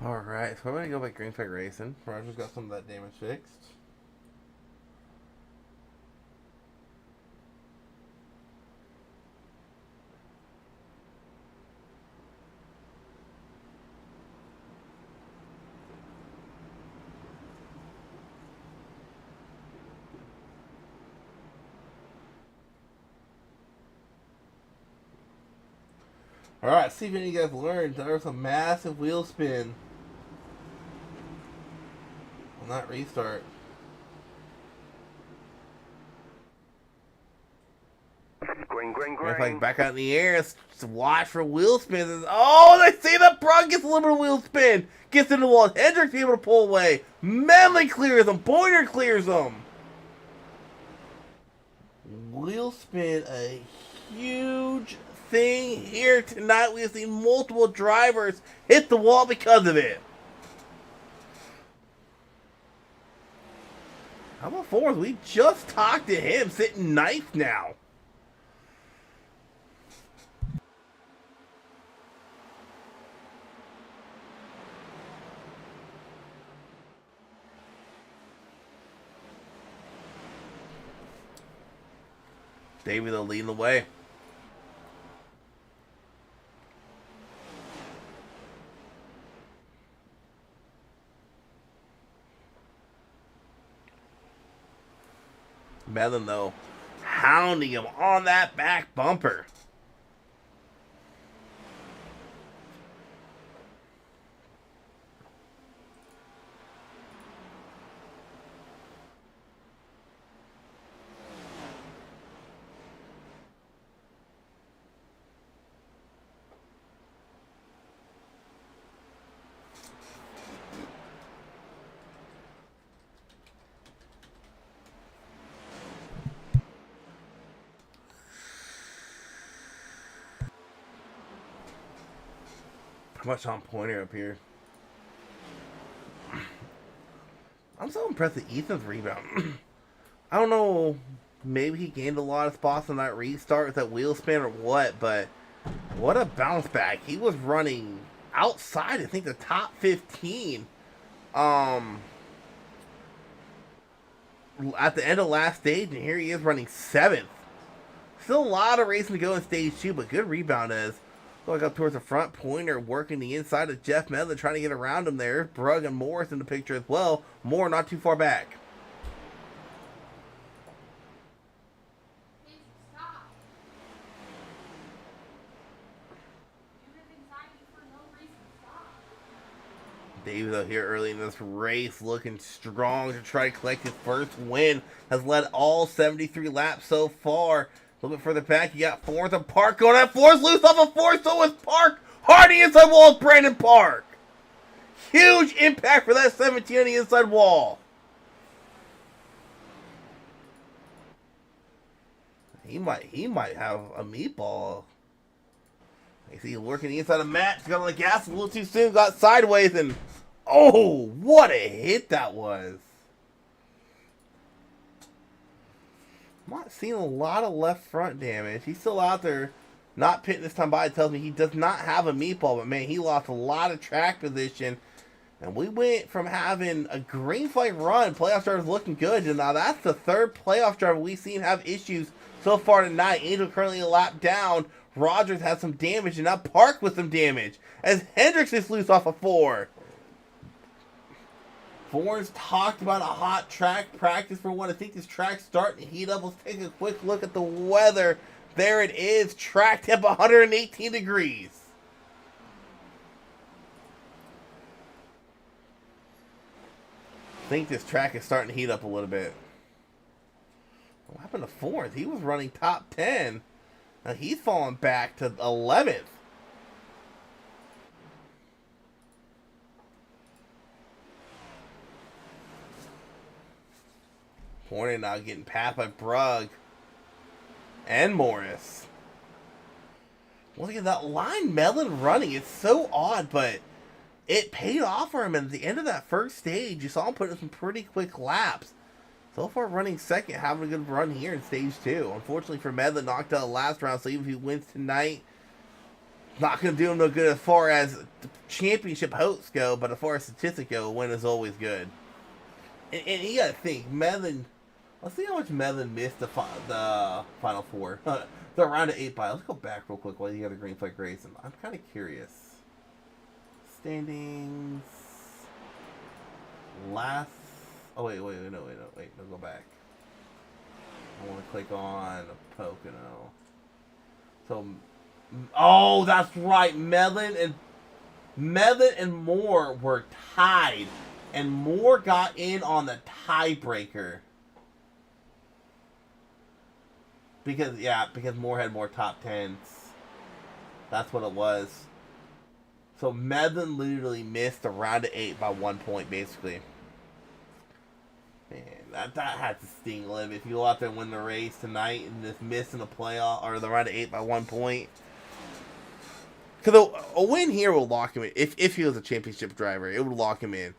Alright, so I'm going to go by Green Flag Racing. Roger's got some of that damage fixed. Alright, see if any of you guys learned. There was a massive wheel spin on that restart. Green, green, If like green. back out in the air, watch for wheel spins. Oh, they see the Brug gets a little bit of wheel spin. Gets into the wall. Hendricks able to pull away. Medley clears him. Pointer clears him. Wheel spin, a huge thing here tonight. We've seen multiple drivers hit the wall because of it. How about fourth? We just talked to him sitting ninth now. Davey, they'll lead the way. Mellon, though, hounding him on that back bumper. How much on Pointer up here? I'm so impressed with Ethan's rebound. I don't know, maybe he gained a lot of spots on that restart with that wheel spin or what, but what a bounce back. He was running outside, I think, the top 15. At the end of last stage, and here he is running 7th. Still a lot of racing to go in stage 2, but good rebound as going up towards the front. Pointer working the inside of Jeff Medlin, trying to get around him there. Brug and Morris in the picture as well. Moore not too far back. David out here early in this race looking strong to try to collect his first win. Has led all 73 laps so far. A little bit further back, you got fourth and Park going at fourth, loose off of fourth, so is Park. Hardy inside wall of Brandon Park. Huge impact for that 17 on the inside wall. He might have a meatball. You see him working the inside of Matt. Got on the gas a little too soon, got sideways, and oh, what a hit that was. I'm not seeing a lot of left front damage. He's still out there, not pitting this time by. It tells me he does not have a meatball, but man, he lost a lot of track position. And we went from having a green flag run, playoff drivers looking good, and now that's the third playoff driver we've seen have issues so far tonight. Angel currently a lap down. Rogers has some damage, and now Park with some damage as Hendricks is loose off of 4. Forrest talked about a hot track practice for one. I think this track's starting to heat up. Let's take a quick look at the weather. There it is. Track temp 118 degrees. I think this track is starting to heat up a little bit. What happened to Forrest? He was running top 10. Now he's falling back to 11th. Hornet now getting passed by Brug and Morris. Look at that line Mellon running. It's so odd, but it paid off for him. And at the end of that first stage, you saw him put in some pretty quick laps. So far running second, having a good run here in stage 2. Unfortunately for Medlin, knocked out last round, so even if he wins tonight, Not going to do him no good as far as the championship hopes go, but as far as statistics go, a win is always good. And you got to think, Medlin. Let's see how much Medlin missed the Final Four. The round of 8 bye. Let's go back real quick while you got a green flag racing. I'm kind of curious. Standings. Last. Oh, wait, no, go back. I want to click on Pocono. So, oh, that's right. Medlin and Moore were tied, and Moore got in on the tiebreaker because Moore had more top 10s. That's what it was. So Medlin literally missed the round of 8 by 1 point, basically. Man, that had to sting a little bit. If you go out there and win the race tonight and just miss in the playoff or the round of 8 by 1 point. Because a win here will lock him in. If he was a championship driver, it would lock him in.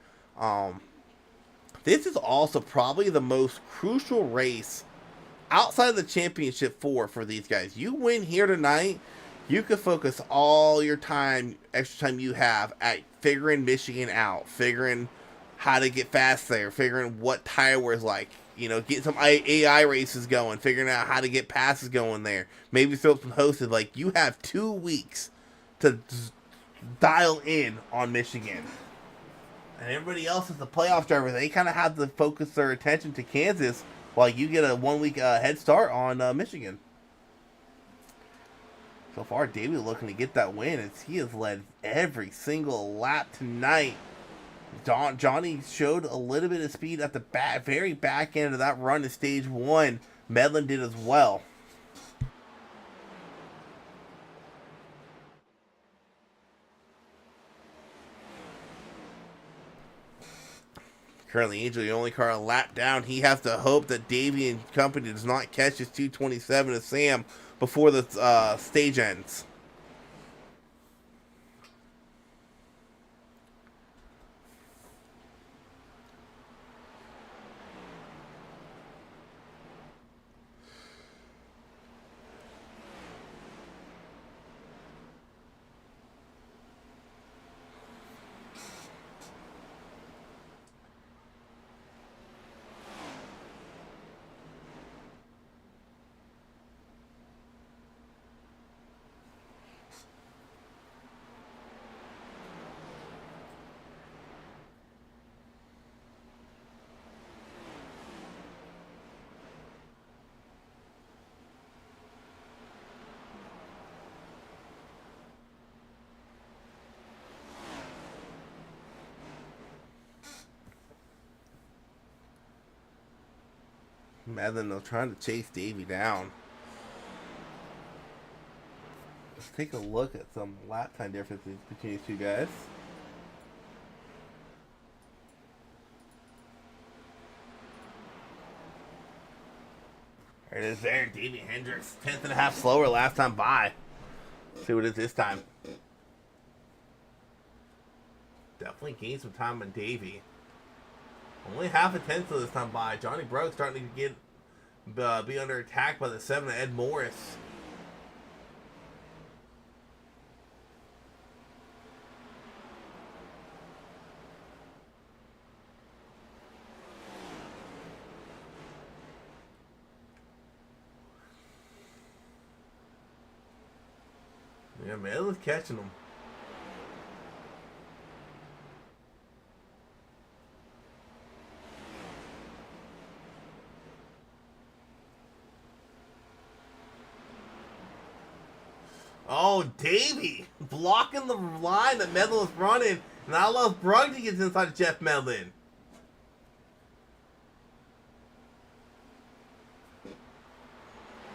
This is also probably the most crucial race outside of the championship for these guys. You win here tonight, you can focus all your time, extra time you have, at figuring Michigan out, figuring how to get fast there, figuring what tire wear's like, get some AI races going, figuring out how to get passes going there, maybe throw some hosted. Like, you have 2 weeks to dial in on Michigan. And everybody else is the playoff driver. They kind of have to focus their attention to Kansas while you get a 1 week head start on Michigan. So far, Davey looking to get that win as he has led every single lap tonight. Johnny showed a little bit of speed at the very back end of that run in stage 1. Medlin did as well. Currently, Angel, the only car a lap down. He has to hope that Davey and company does not catch his 227 to Sam before the stage ends. Medlin, they're trying to chase Davey down. Let's take a look at some lap time differences between these two guys. There it is there. Davey Hendricks, 10th and a half slower last time by. Let's see what it is this time. Definitely gained some time on Davey. Only half a tenth of this time by. Johnny Brogue starting to be under attack by the 7 of Ed Morris. Yeah, Medlin's catching them. Oh, Davey blocking the line that Medlin was running. And I love Brugge to get inside of Jeff Medlin.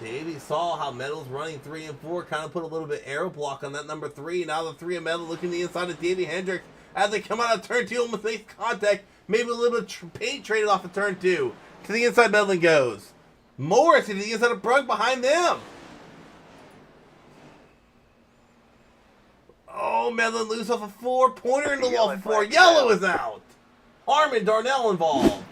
Davey saw how Medlin's running 3 and 4, kind of put a little bit aero block on that number 3. Now the 3 of Medlin looking the inside of Davey Hendricks as they come out of turn 2 almost makes contact. Maybe a little bit of paint traded off of turn 2. To the inside Medlin goes. Morris to the inside of Brugge behind them. Oh, Medlin loose off a 4-pointer into the wall for 4. Yellow is out. Harmon Darnell involved.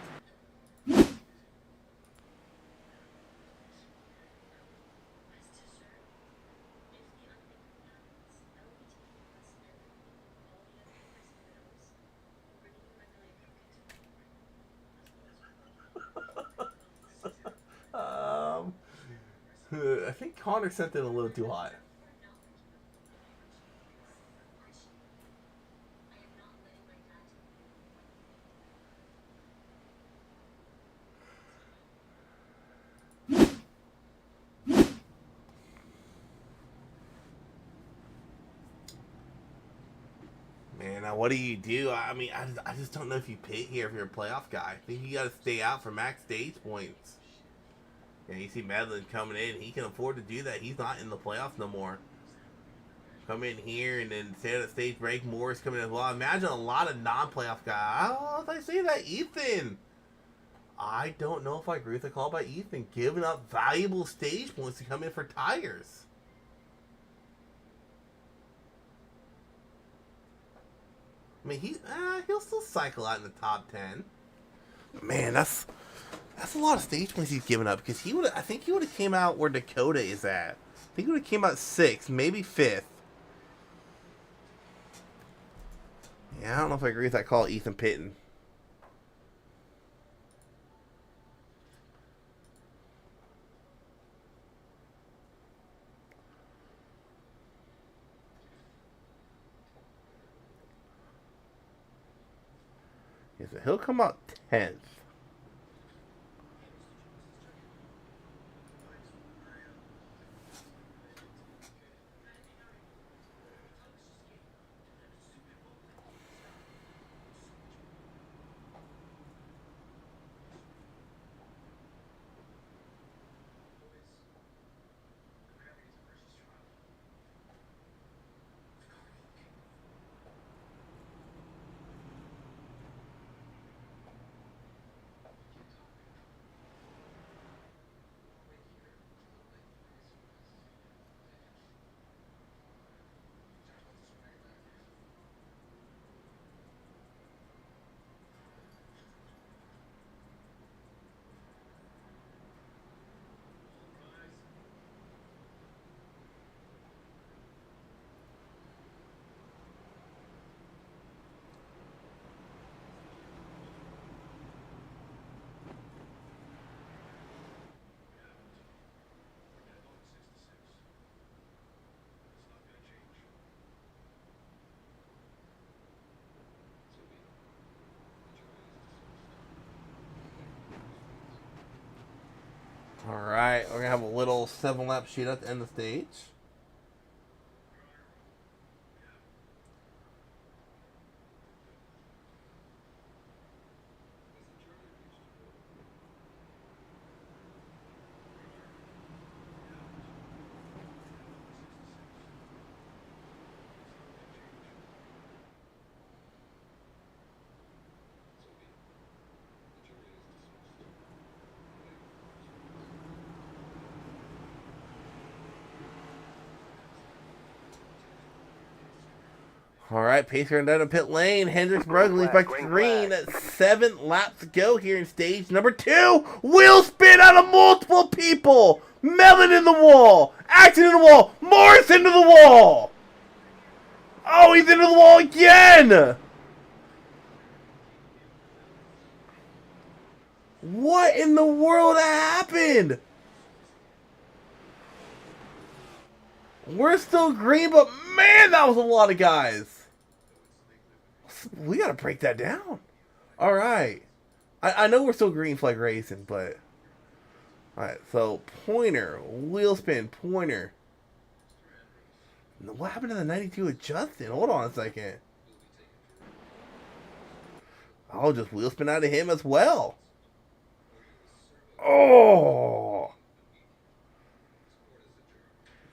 think Connor sent it a little too hot. Man, now what do you do? I mean, I just don't know if you pit here if you're a playoff guy. I think you got to stay out for max stage points. Yeah, you see Medlin coming in. He can afford to do that. He's not in the playoffs no more. Come in here and then stay at a stage break. Morris coming in as well. Imagine a lot of non-playoff guys. I don't know if I say that. Ethan. I don't know if I agree with the call by Ethan. Giving up valuable stage points to come in for tires. I mean, he'll still cycle out in the top 10. Man, that's a lot of stage points he's given up because I think he would have came out where Dakota is at. I think he would have came out 6th, maybe 5th. Yeah, I don't know if I agree with that call, Ethan Pitton. Yeah, so he'll come out 10th. Alright, we're going to have a little 7-lap sheet at the end of the stage. All right, Pacer down to pit lane. Hendricks Brugge leads by green. 7 laps to go here in stage number 2. Wheel spin out of multiple people. Mellon in the wall. Action in the wall. Morris into the wall. Oh, he's into the wall again. What in the world happened? We're still green, but man, that was a lot of guys. We got to break that down. All right. I know we're still green flag racing, but... All right, so Pointer, wheel spin, Pointer. What happened to the 92 with Justin? Hold on a second. I'll just wheel spin out of him as well. Oh!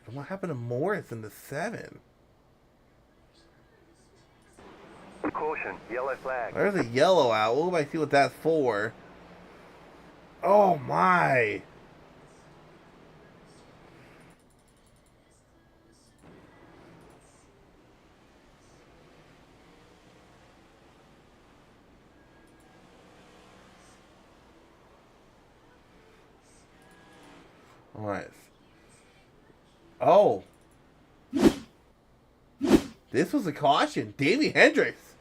And what happened to Morris in the 7? Caution, yellow flag. There's a yellow out. We'll go back and see what that's for. Oh my! Alright. Oh. This was a caution. Davey Hendricks,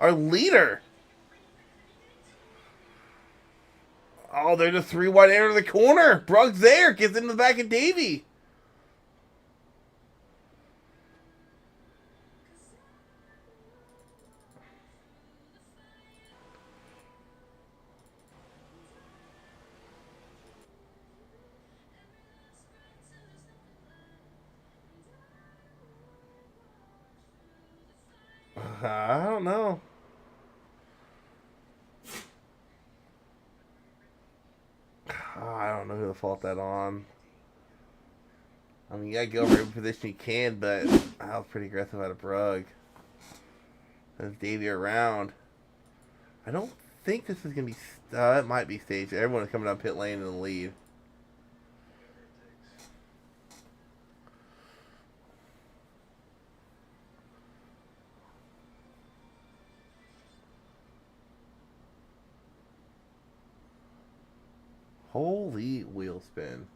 our leader. Oh, they're just 3 wide enter the corner. Brugge's there. Gets into the back of Davey. I don't know. I don't know who to fault that on. I mean, you gotta go over every position you can, but I was pretty aggressive out of Brugg. There's Davey around. I don't think this is gonna be. It might be staged. Everyone is coming down pit lane in the lead. Holy wheel spin.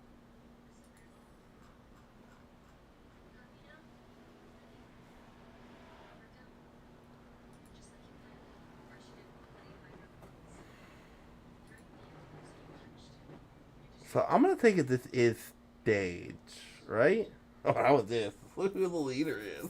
So I'm gonna think that this is stage, right? Oh, how was this? Look who the leader is.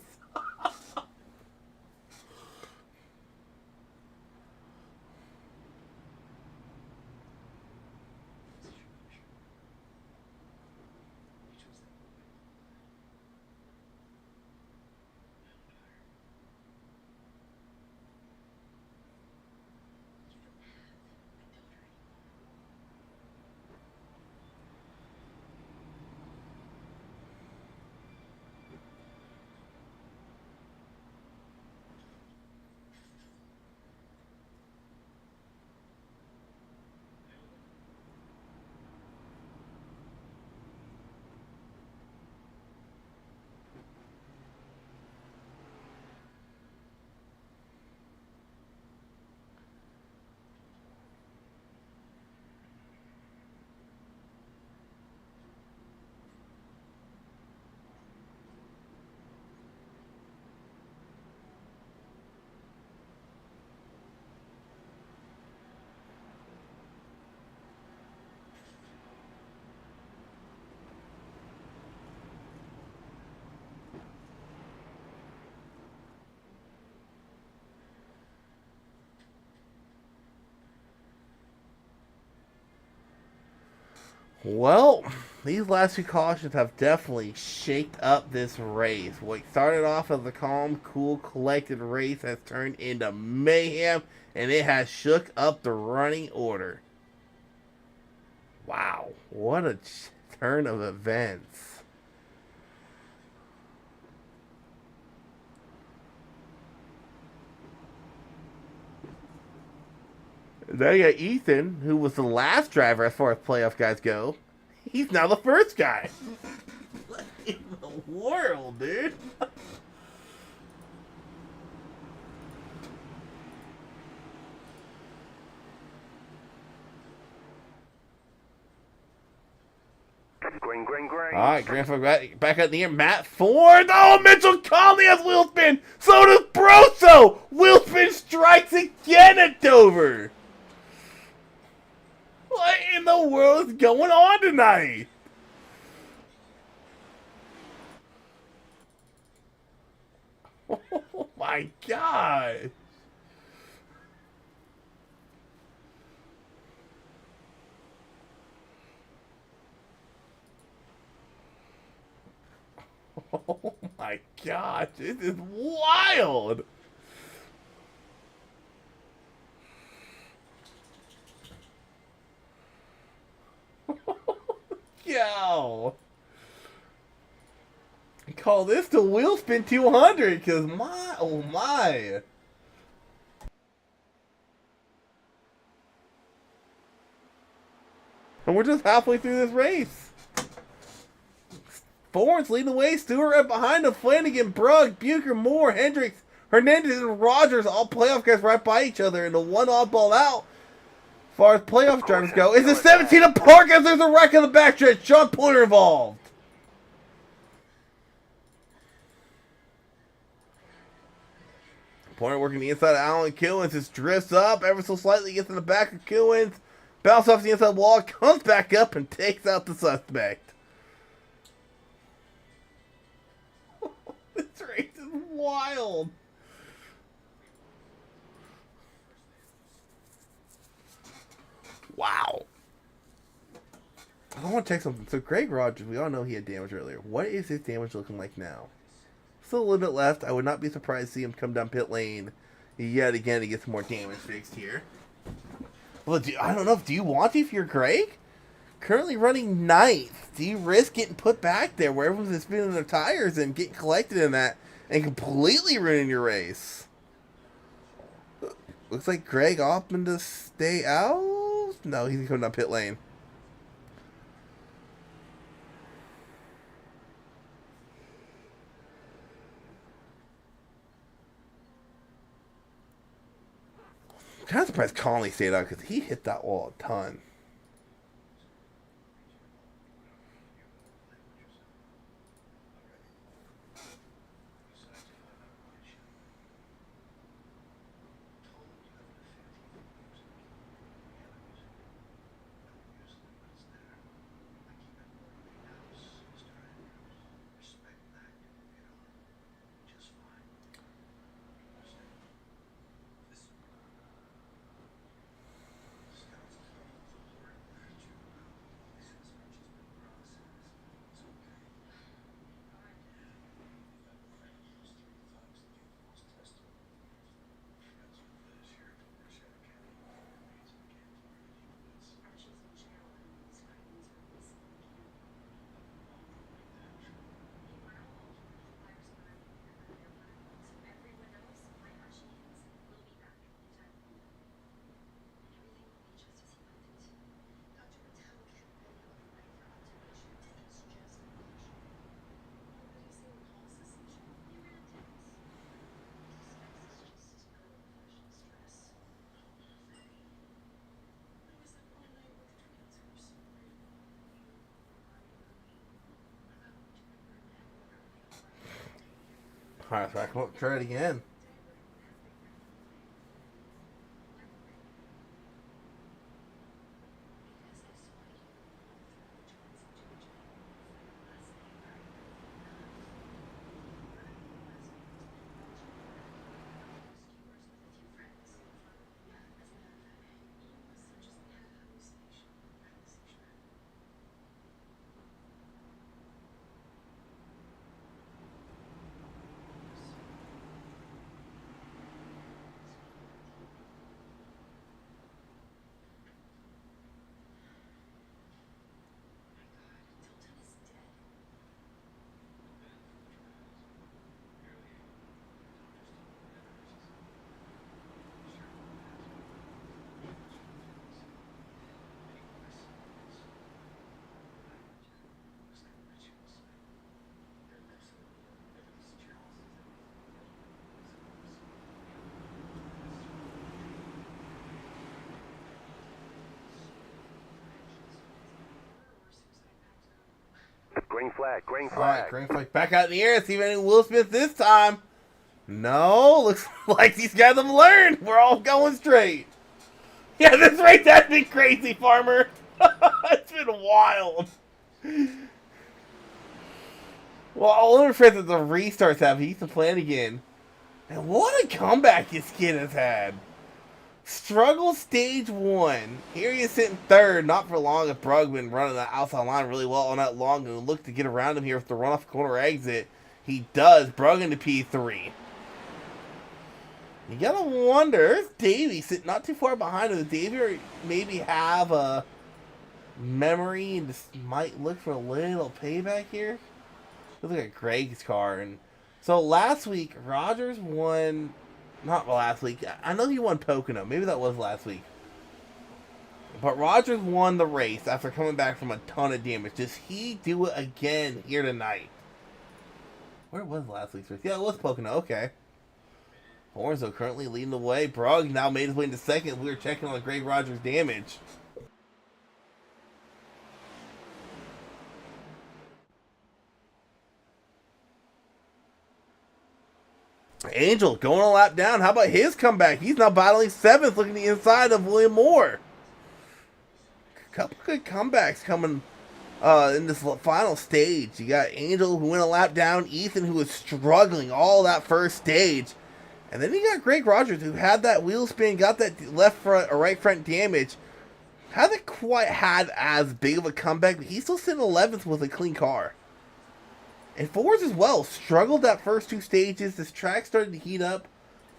Well, these last two cautions have definitely shaked up this race. What started off as a calm, cool, collected race has turned into mayhem, and it has shook up the running order. Wow, what a turn of events. Then you got Ethan, who was the last driver as far as playoff guys go. He's now the first guy. What in the world, dude? Green, green, green. All right, Grandpa back out in the air. Matt Ford. Oh, Mitchell Conley has wheel spin. So does Broso. Wheel spin strikes again at Dover. What in the world is going on tonight? Oh my God. Oh my gosh, this is wild. Yo. I call this the wheel spin 200 because my, oh my. And we're just halfway through this race. Thorns leading the way. Stewart right behind him. Flanagan, Brugg, Bucher, Moore, Hendricks, Hernandez, and Rogers all playoff guys right by each other. And the one oddball out, as far as playoff drivers go, is the 17 of Park as there's a wreck in the backstretch. Sean Pointer involved. Pointer working the inside of Alan Killens. Just drifts up ever so slightly, gets in the back of Killens. Bounces off the inside wall, comes back up, and takes out the suspect. This race is wild. Wow. I want to check something. So Greg Rogers, we all know he had damage earlier. What is his damage looking like now? still a little bit left. I would not be surprised to see him come down pit lane yet again to get some more damage fixed here. Well, I don't know. Do you want to if you're Greg? Currently running 9th. Do you risk getting put back there where everyone's spinning their tires and getting collected in that and completely ruining your race? Looks like Greg opting to stay out. No, he's coming down pit lane. I'm kind of surprised Conley stayed out because he hit that wall a ton. Alright, so I can try it again. Green flag, green flag. Alright, green flag back out in the air. See if any Will Smith this time. No, looks like these guys have learned. We're all going straight. Yeah, this race has been crazy, Farmer. It's been wild. Well, all I'm afraid that the restarts have. He's to plan again. And what a comeback this kid has had. Struggle stage 1. Here he is sitting 3rd. Not for long if Brugman running the outside line really well all night long and look to get around him here with the run off corner exit. He does. Brugman to P3. You gotta wonder if Davey sitting not too far behind him. Does Davey maybe have a memory and just might look for a little payback here? Look at Greg's car. And so last week, Rogers won. Not last week. I know he won Pocono. Maybe that was last week. But Rogers won the race after coming back from a ton of damage. Does he do it again here tonight? Where was last week's race? Yeah, it was Pocono. Okay. Hornsville currently leading the way. Brugg now made his way into 2nd. We were checking on Greg Rogers' damage. Angel going a lap down. How about his comeback? He's now battling 7th, looking the inside of William Moore. A couple good comebacks coming in this final stage. You got Angel who went a lap down, Ethan who was struggling all that first stage, and then you got Greg Rogers who had that wheel spin, got that left front or right front damage. Hasn't quite had as big of a comeback, but he's still sitting 11th with a clean car. And Fords as well struggled that first two stages. This track started to heat up.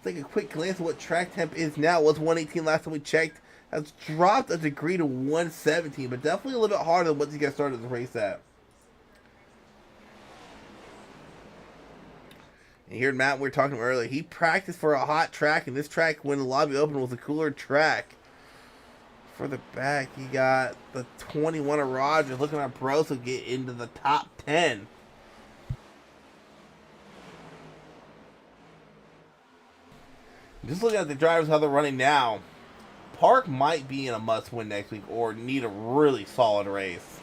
Take a quick glance at what track temp is now. It was 118 last time we checked. Has dropped a degree to 117, but definitely a little bit harder than what these guys started the race at. And here, Matt, we were talking earlier. He practiced for a hot track, and this track, when the lobby opened, was a cooler track. For the back, you got the 21 of Rogers looking at Broso get into the top 10. Just looking at the drivers, how they're running now, Park might be in a must-win next week or need a really solid race.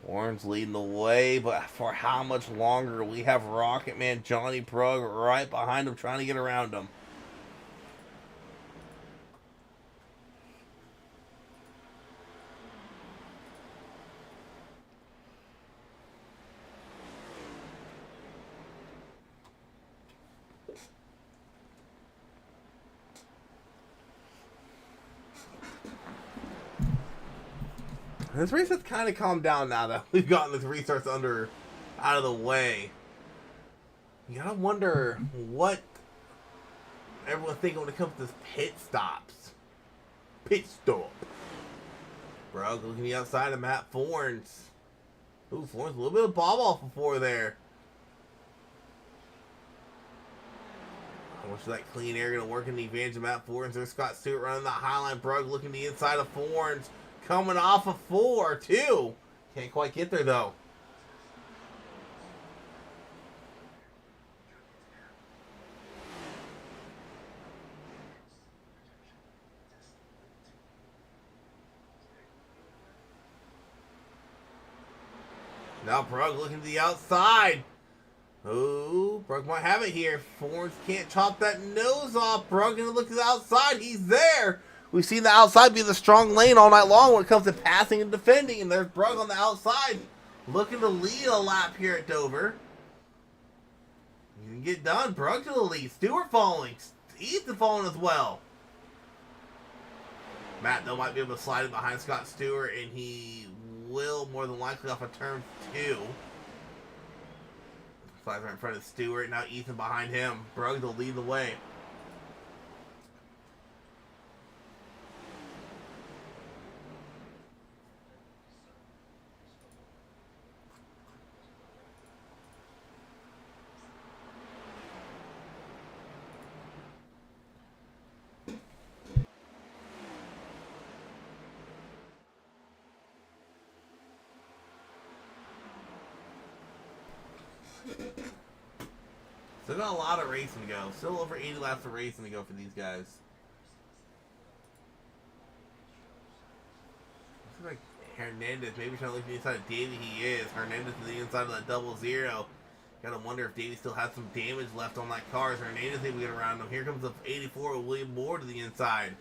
Warren's leading the way, but for how much longer? We have Rocket Man Johnny Prug right behind him trying to get around him. This race has kind of calmed down now that we've gotten this restarts out of the way. You gotta wonder what everyone's thinking when it comes to this pit stops. Pit stop. Bro, looking the outside of Matt Forns. Ooh, Forns a little bit of bob off before there. How much of that clean air gonna work in the advantage of Matt Forns? There's Scott Stewart running the highline. Brugg looking the inside of Forns. Coming off of 4, 2. Can't quite get there, though. Now Brugg looking to the outside. Oh, Brugg might have it here. Forns can't chop that nose off. Brugg gonna look to the outside. He's there. We've seen the outside be the strong lane all night long when it comes to passing and defending. And there's Brugg on the outside looking to lead a lap here at Dover. You can get done. Brugg to the lead. Stewart following. Ethan following as well. Matt, though, might be able to slide in behind Scott Stewart, and he will more than likely off of turn 2. Slides right in front of Stewart. Now Ethan behind him. Brugg to lead the way. Still got a lot of racing to go. Still over 80 laps of racing to go for these guys. Looks like Hernandez maybe trying to look to the inside of Davey. He is. Hernandez to the inside of that 00. Gotta wonder if Davey still has some damage left on that car. Is Hernandez able to get around him? Here comes the 84 with William Moore to the inside.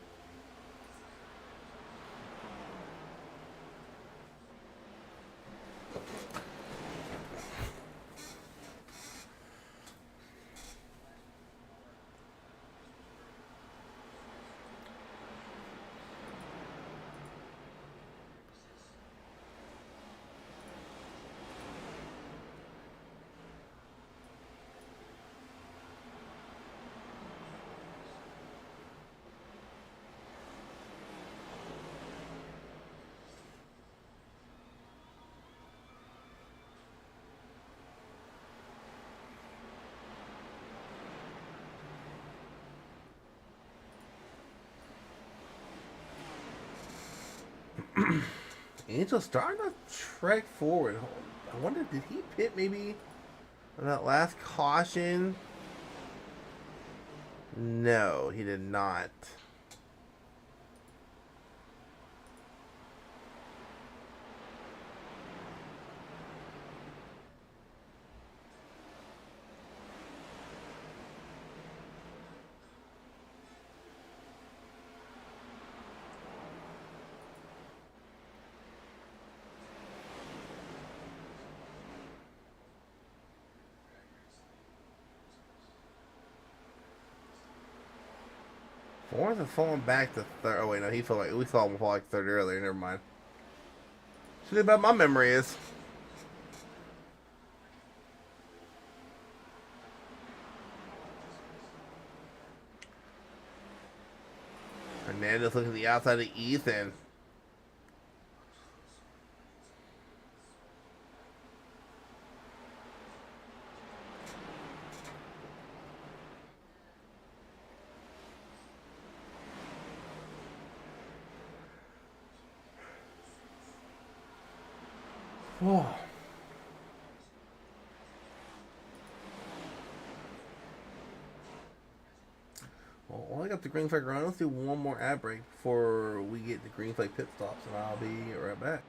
Angel starting to trek forward. I wonder, did he pit maybe on that last caution? No, he did not. Forns have fallen back to third. Oh wait, no, he fell like we saw him fall like third earlier. Never mind. See how bad my memory is. Hernandez looking at the outside of Ethan. Oh. Well, I got the green flag run. Let's do one more ad break before we get the green flag pit stops, and I'll be right back.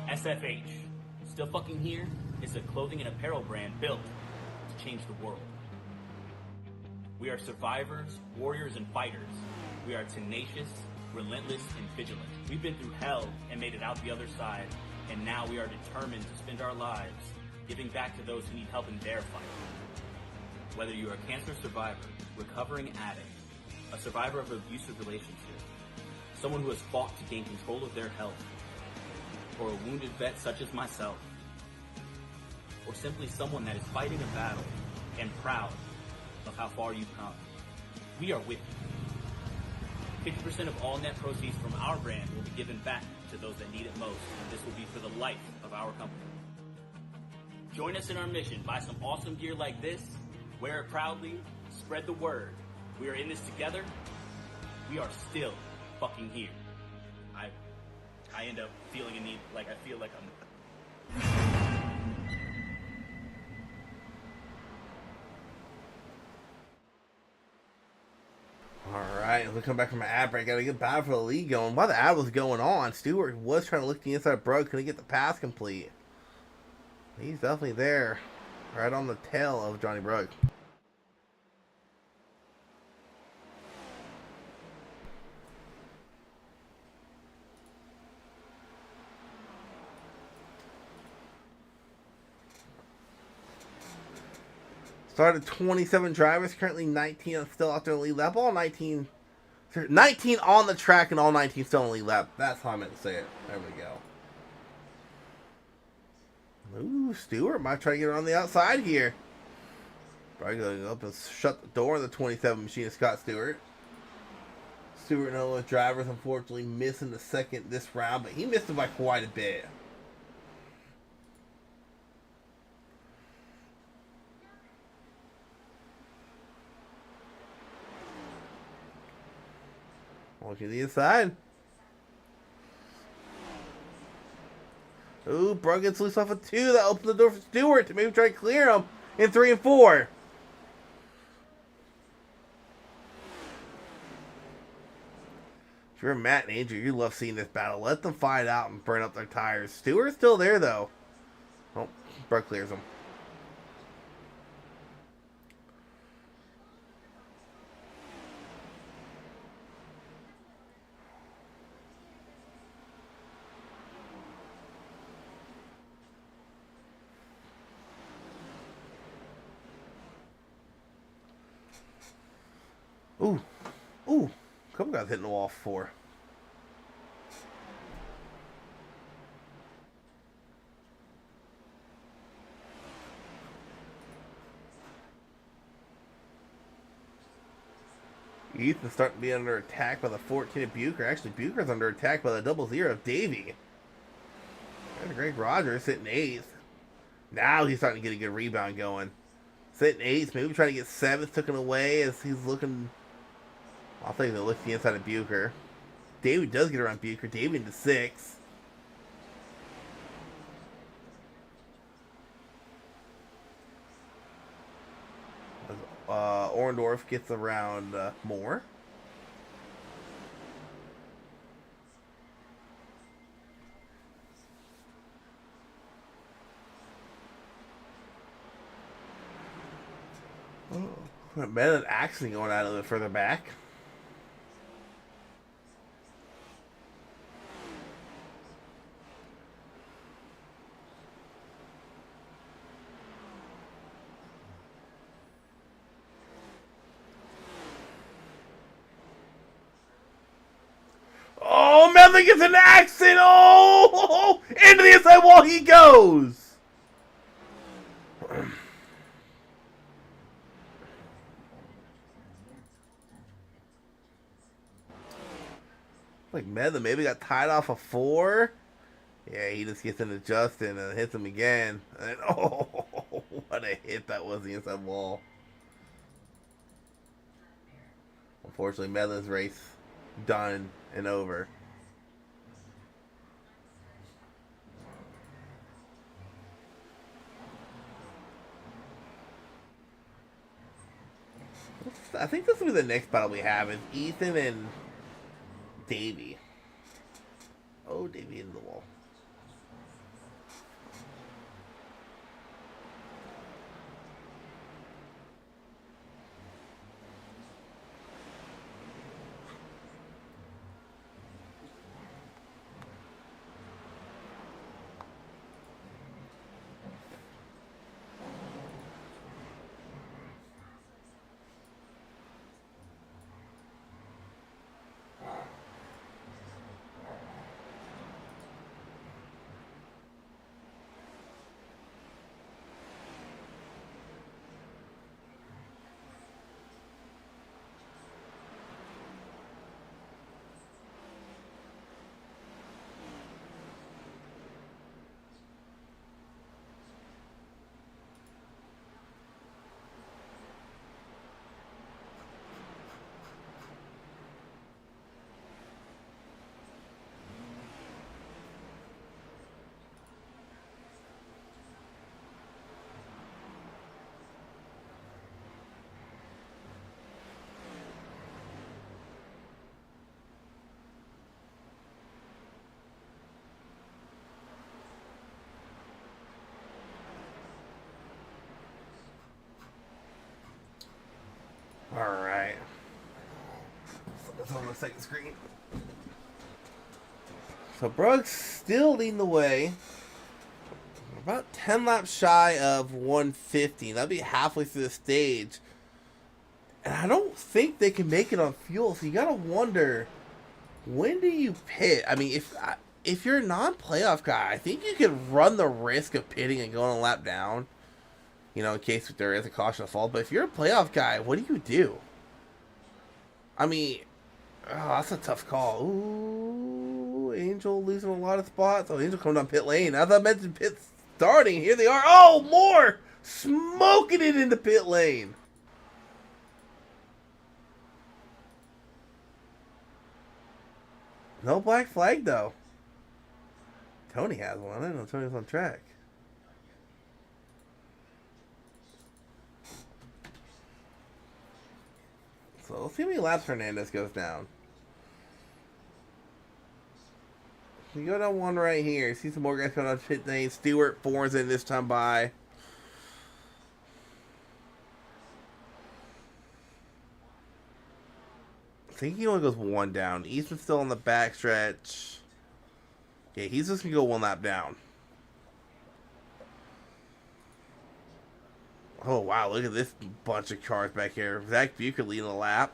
SFH, Still Fucking Here is a clothing and apparel brand built to change the world. We are survivors, warriors, and fighters. We are tenacious, relentless, and vigilant. We've been through hell and made it out the other side, and now we are determined to spend our lives giving back to those who need help in their fight. Whether you are a cancer survivor, recovering addict, a survivor of an abusive relationship, someone who has fought to gain control of their health, or a wounded vet such as myself, or simply someone that is fighting a battle and proud of how far you've come, we are with you. 50% of all net proceeds from our brand will be given back to those that need it most, and this will be for the life of our company. Join us in our mission. Buy some awesome gear like this, wear it proudly, spread the word. We are in this together. We are still fucking here. I end up feeling a need, like I feel like I'm... Alright, we come back from an ad break. Gotta get back for the league going. While the ad was going on, Stewart was trying to look the inside, bro. Couldn't get the pass complete. He's definitely there. Right on the tail of Johnny Brooke. Started 27 drivers, currently 19 still out there in the lead lap. All 19 on the track and all 19 still in the lead lap. That's how I meant to say it. There we go. Ooh, Stewart might try to get around the outside here. Probably going up and shut the door of the 27 machine of Scott Stewart. Stewart and all the drivers unfortunately missing the second this round, but he missed it by quite a bit. Walking to the inside. Ooh, Brugg gets loose off of 2. That opens the door for Stewart to maybe try to clear him in 3 and 4. If you're Matt and Andrew, you love seeing this battle. Let them fight out and burn up their tires. Stewart's still there, though. Oh, Brugg clears him. Ooh. Ooh. Couple guys hitting the wall for 4. Ethan's starting to be under attack by the 14 of Bucher. Actually, Bucher's under attack by the 00 of Davey. There's Greg Rogers sitting 8th. Now he's starting to get a good rebound going. Sitting 8th, maybe trying to get 7th taken away as he's looking... I think they'll look the inside of Bucher. Davey does get around Bucher. Davey into 6th. Orndorff gets around Moore. Oh, Bennett actually going out a little bit further back. Medlin gets an accident. Oh, into the inside wall he goes. Like Medlin maybe got tied off a 4. Yeah, he just gets into Justin and hits him again. And oh, what a hit that was, the inside wall. Unfortunately, Medlin's race done and over. I think this will be the next battle we have is Ethan and Davey. Oh, Davey into the wall. Alright. That's on the second screen. So Brooks still leading the way. About 10 laps shy of 150. That'll be halfway through the stage. And I don't think they can make it on fuel. So you gotta wonder, when do you pit? I mean, if you're a non-playoff guy, I think you could run the risk of pitting and going a lap down. You know, in case there is a caution to fall. But if you're a playoff guy, what do? I mean, that's a tough call. Ooh, Angel losing a lot of spots. Oh, Angel coming down pit lane. As I mentioned, pit starting. Here they are. Oh, more! Smoking it into pit lane. No black flag, though. Tony has one. I didn't know Tony was on track. So let's see how many laps Hernandez goes down. You go down one right here. See some more guys coming on pit lane. Stewart, Fourn's in this time by. I think he only goes one down. Easton's still on the back stretch. Yeah, he's just going to go one lap down. Oh, wow. Look at this bunch of cars back here. Zach Bucher leading the lap.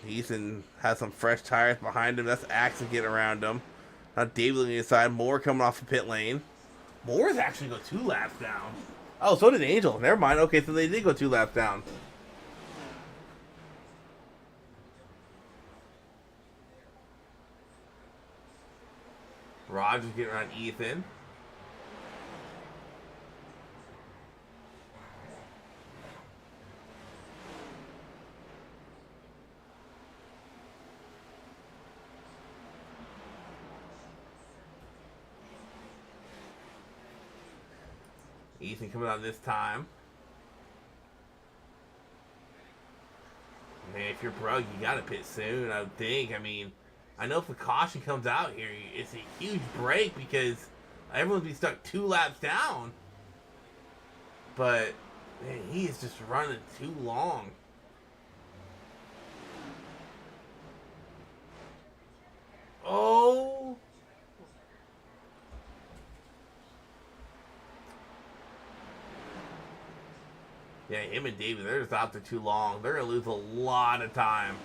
Easton has some fresh tires behind him. That's Axel getting around him. Now David on the inside. Moore coming off the pit lane. Moore's actually go 2 laps down. Oh, so did Angel. Never mind. Okay, so they did go 2 laps down. Rogers getting around Ethan. Ethan coming out this time. Man, if you're broke, you gotta pit soon, I would think. I mean, I know if the caution comes out here, it's a huge break because everyone's be stuck 2 laps down. But, man, he is just running too long. Oh! Yeah, him and David, they're just out there too long. They're going to lose a lot of time.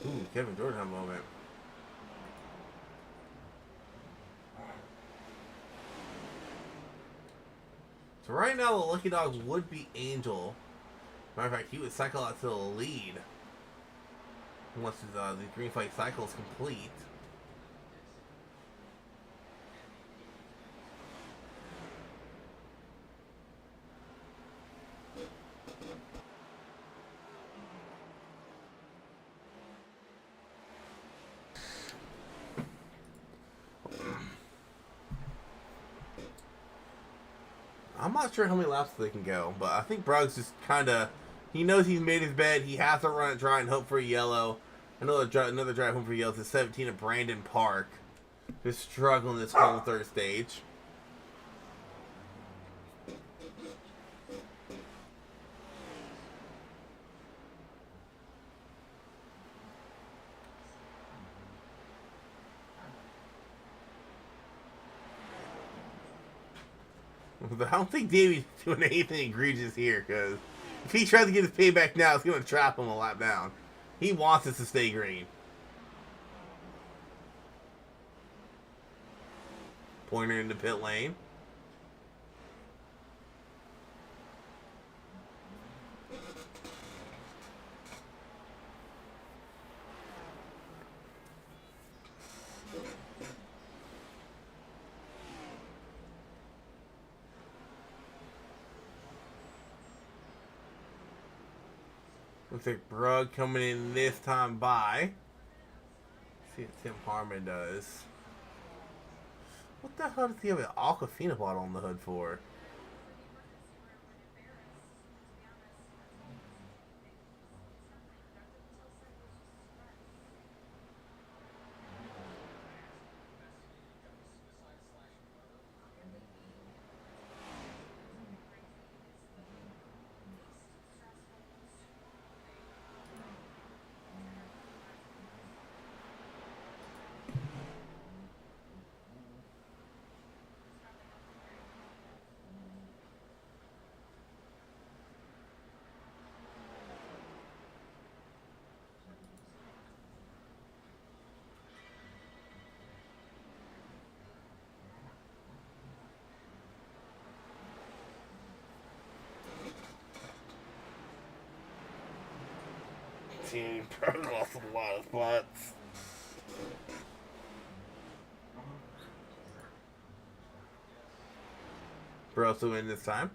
Ooh, Kevin Jordan had a moment. So right now, the Lucky Dogs would be Angel. Matter of fact, he would cycle out to the lead once the green flag cycle is complete. I'm not sure how many laps they can go, but I think Bruggs just kind of, he knows he's made his bed. He has to run it dry and hope for a yellow. Another drive home for yellow to 17 of Brandon Park. Just struggling this whole third stage. I don't think Davey's doing anything egregious here, because if he tries to get his payback now, it's going to trap him a lap down. He wants us to stay green. Pointer into pit lane. Looks like Brugg coming in this time by. Let's see what Tim Harmon does. What the hell does he have an Aquafina bottle on the hood for? Team Brugg lost a lot of spots. Bro, to win this time.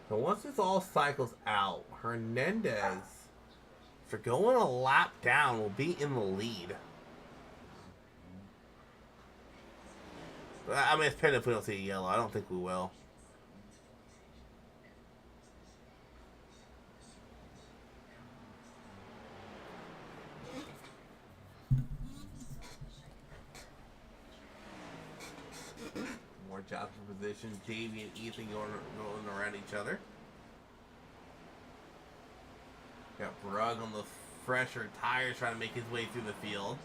So once this all cycles out, Hernandez, for going a lap down, will be in the lead. I mean, it's depending if we don't see a yellow. I don't think we will. More jobs for position. Davey and Ethan going around each other. Got Brugg on the fresher tires trying to make his way through the field.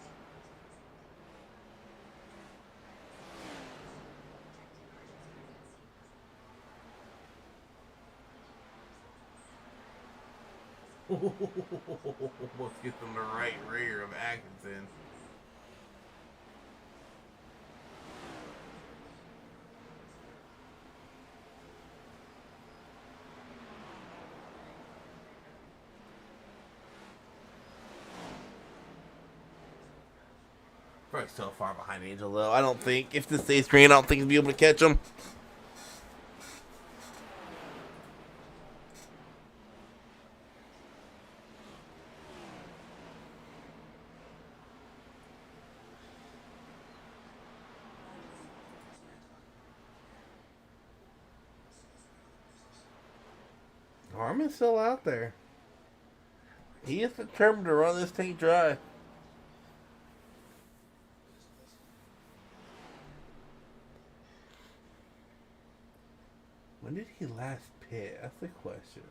Almost gets in the right rear of Atkinson. Probably so far behind Angel though. I don't think if this stays green, I don't think he'll be able to catch him. Harmon's still out there. He is determined to run this tank dry. When did he last pit? That's the question.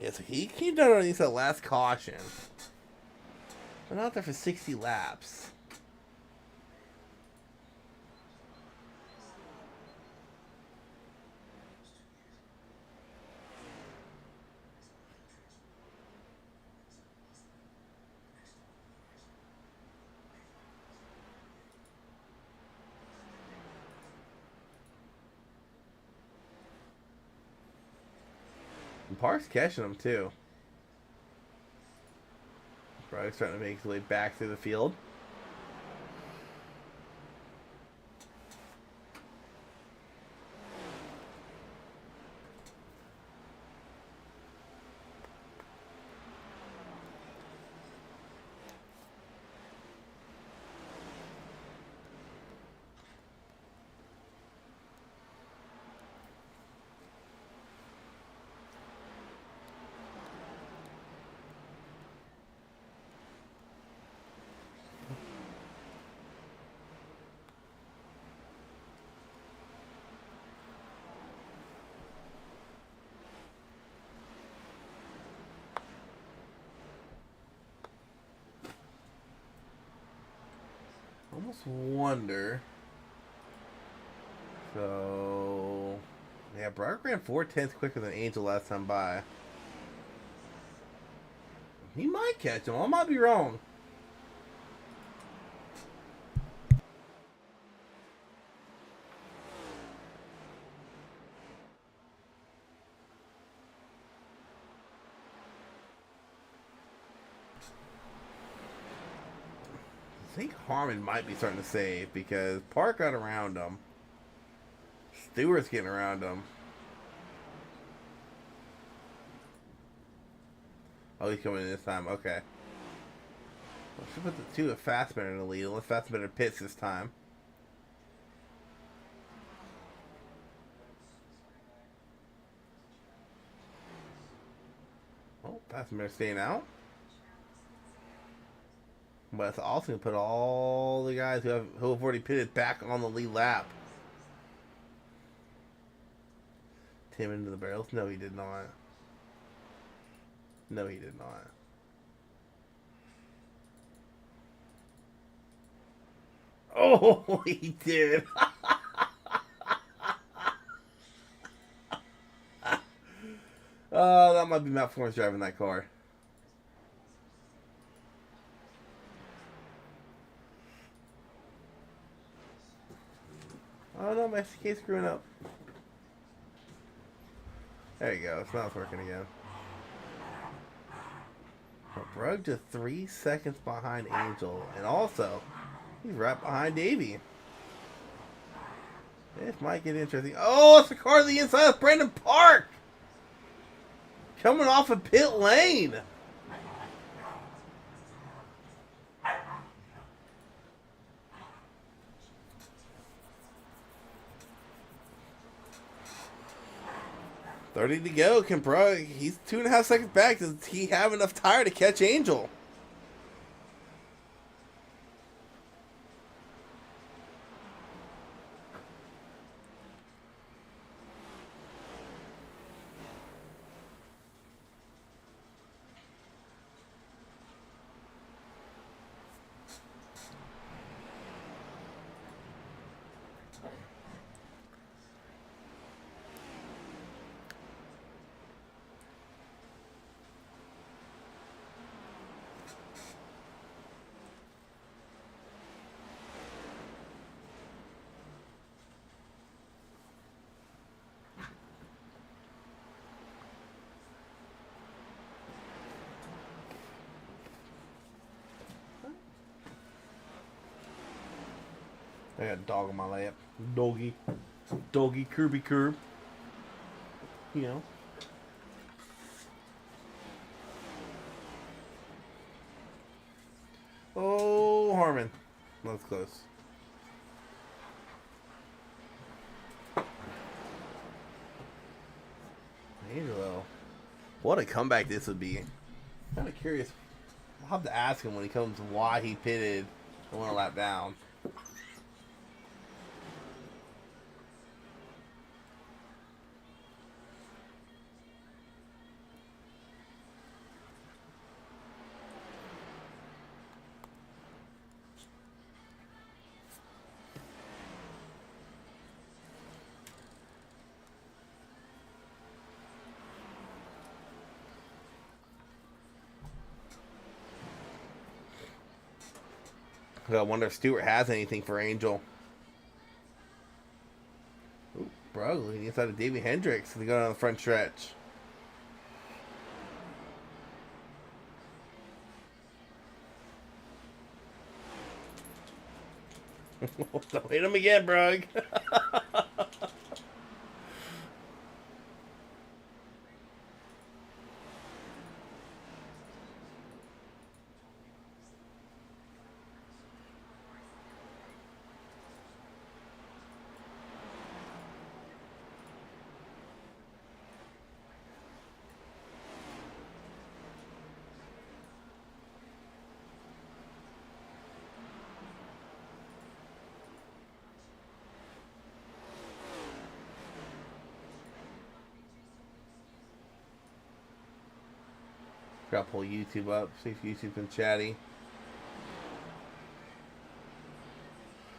Yeah, so he came down underneath that last caution. Been out there for 60 laps. And Park's catching him too. Brug's starting to make his way back through the field. Almost wonder. So, yeah, Brugg ran 4/10 quicker than Angel last time by. He might catch him. I might be wrong. I think Harmon might be starting to save because Park got around him. Stewart's getting around him. Oh, he's coming in this time. Okay. Well, should put the two of Fassbender in the lead unless Fassbender pits this time. Oh, Fassbender staying out. But it's also going to put all the guys who have already pitted back on the lead lap. Tim into the barrels? No, he did not. No, he did not. Oh, he did. That might be Matt Florence driving that car. Oh no, my SDK's screwing up. There you go. It's not working again. Brugg just 3 seconds behind Angel, and also he's right behind Davey. This might get interesting. Oh, it's a car to the inside of Brandon Park. Coming off of pit lane. $30 to go. He's 2.5 seconds back. Does he have enough tire to catch Angel? I got a dog on my lap. Doggy. Doggy, Kirby curb. You know. Oh, Harmon. That's close. Angelo. What a comeback this would be. Kind of curious. I'll have to ask him when he comes why he pitted and went a lap down. I wonder if Stewart has anything for Angel. Ooh, Broglie inside of Davey Hendricks to go down the front stretch. Don't hit him again, Brog. Gotta pull YouTube up, see if YouTube's been chatty.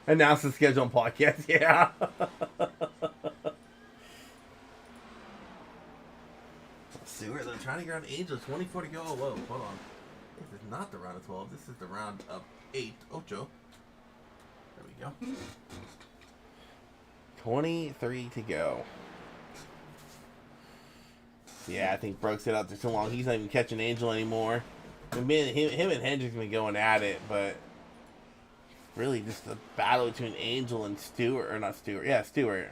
Announce the schedule on podcast, yeah. Stewart, they're trying to get around Angel, 24 to go. Oh, whoa, hold on. This is not the round of 12, this is the round of 8. Ocho. There we go. 23 to go. Yeah, I think Brooks hit out there too long. He's not even catching Angel anymore. Him and Hendricks been going at it, but really just a battle between Angel and Stewart, or not Stewart. Yeah, Stewart.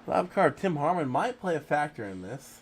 Lab card Tim Harmon might play a factor in this.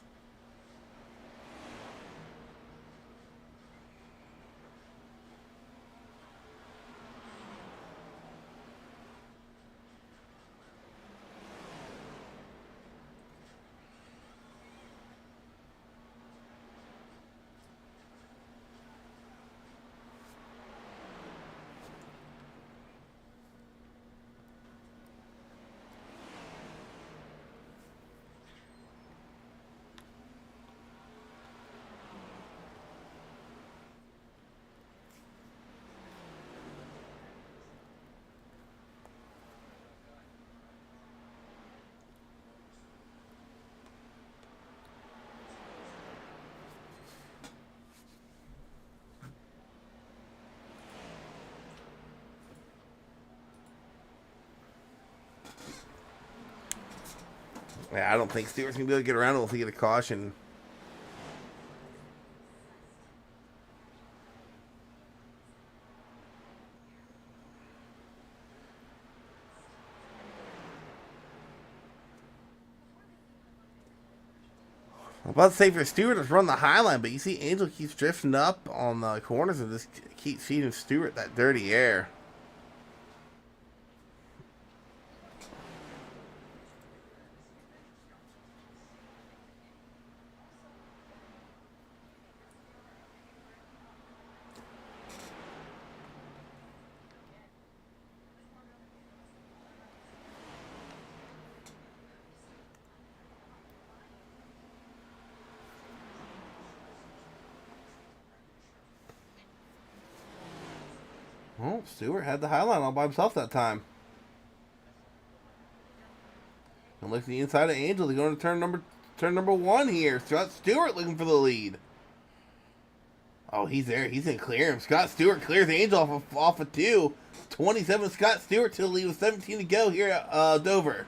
Yeah, I don't think Stewart's going to be able to get around it unless he get a caution. I'm about to say for Stewart, let's run the high line, but you see Angel keeps drifting up on the corners and just keeps feeding Stewart that dirty air. Oh, Stewart had the high line all by himself that time. And look to the inside of Angel. They're going to turn number one here. Scott Stewart looking for the lead. Oh, he's there. He's going to clear him. Scott Stewart clears Angel off of 2. 27 Scott Stewart to the lead with 17 to go here at Dover.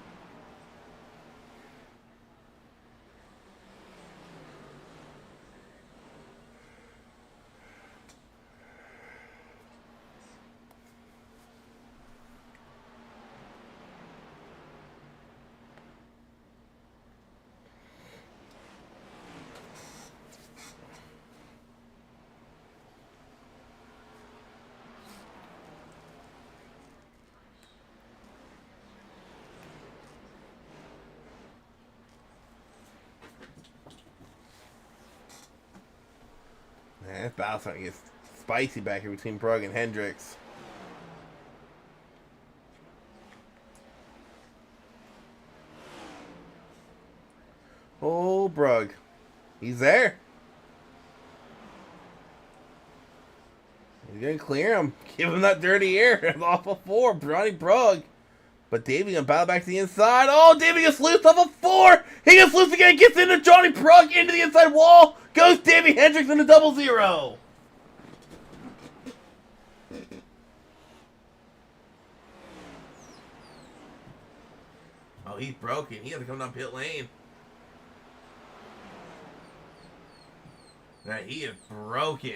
Man, this battle's starting to get spicy back here between Brugg and Hendricks. Oh, Brugg. He's there. He's going to clear him. Give him that dirty air. Off of 4. Johnny Brugg. But Davey going to battle back to the inside. Oh, Davey gets loose off of 4. He gets loose again. Gets into Johnny Brugg into the inside wall. Goes Davey Hendricks into 0-0. Oh, he's broken. He has to come down pit lane. Right, he is broken.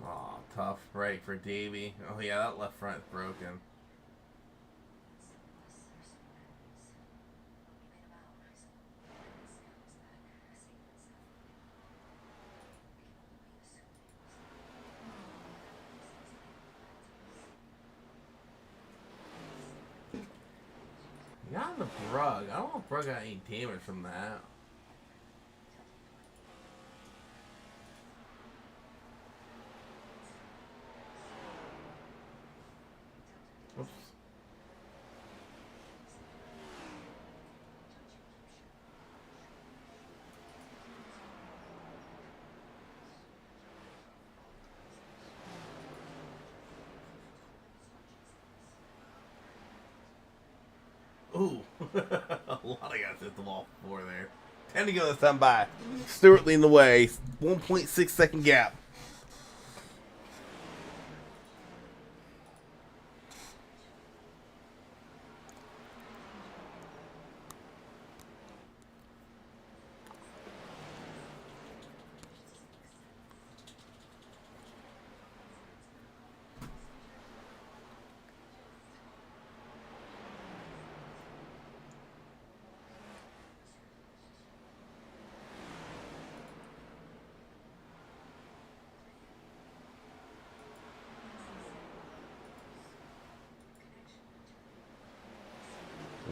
Oh, tough break for Davey. Oh yeah, that left front is broken. Got the Brugg. I don't know if Brugg got any damage from that. Oops. Ooh. A lot of guys hit the wall before there. 10 to go this time by. Stewart leading the way. 1.6 second gap.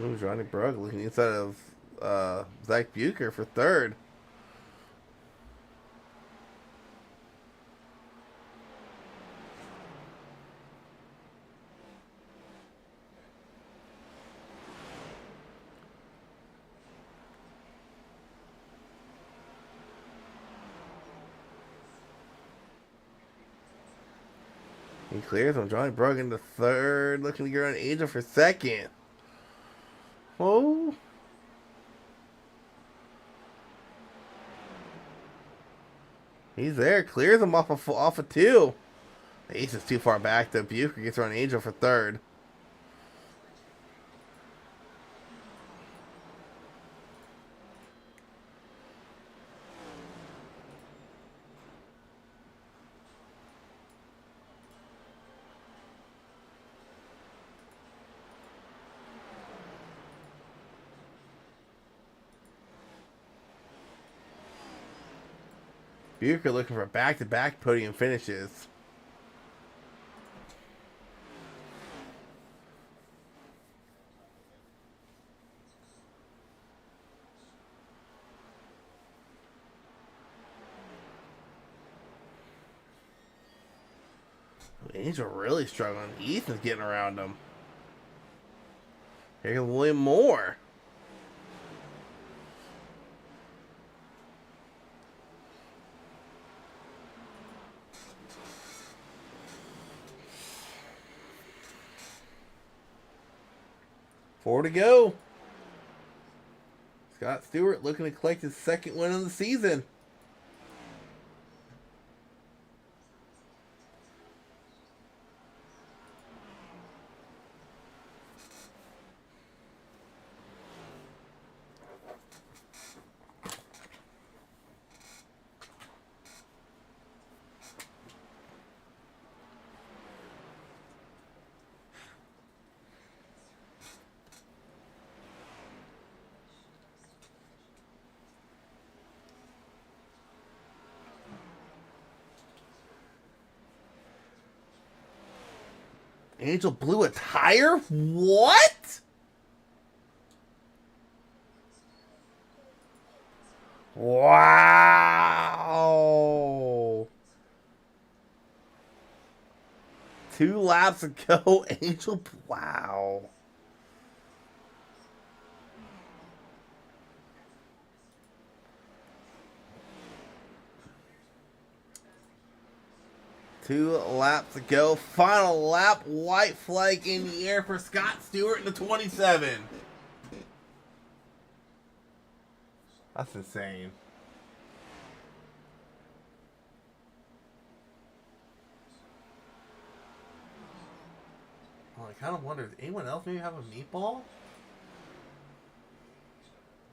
Ooh, Johnny Brugg looking inside of Zach Bucher for third. He clears him. Johnny Brogan to third. Looking to get on Angel for second. Oh. He's there. Clears him off of two. The ace is too far back. The Bucher gets around Angel for third. Bucher looking for back-to-back podium finishes. Angel really struggling. Ethan's getting around him. Here's William Moore. Four to go. Scott Stewart looking to collect his second win of the season. Angel blew a tire? What? Wow. 2 laps ago, Angel, wow. Two laps to go. Final lap. White flag in the air for Scott Stewart in the 27. That's insane. Oh, I kind of wonder, does anyone else maybe have a meatball?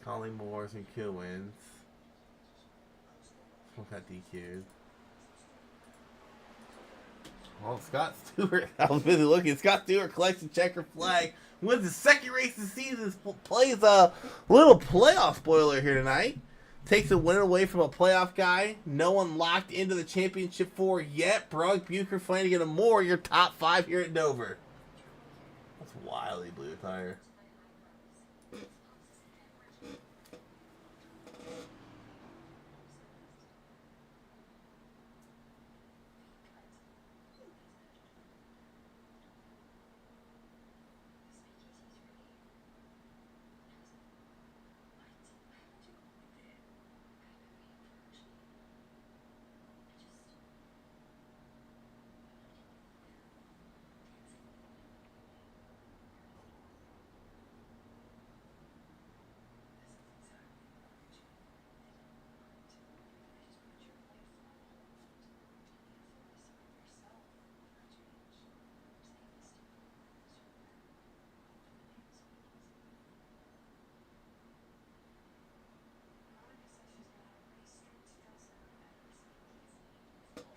Colleen Moore's and Q wins. Someone got DQ'd. Well, Scott Stewart, I was busy looking. Scott Stewart collects the checker flag, wins the second race of the season, plays a little playoff spoiler here tonight. Takes a win away from a playoff guy. No one locked into the championship for yet. Brog, Bucher, Flanagan, and Moore, your top 5 here at Dover. That's wildly blue tire.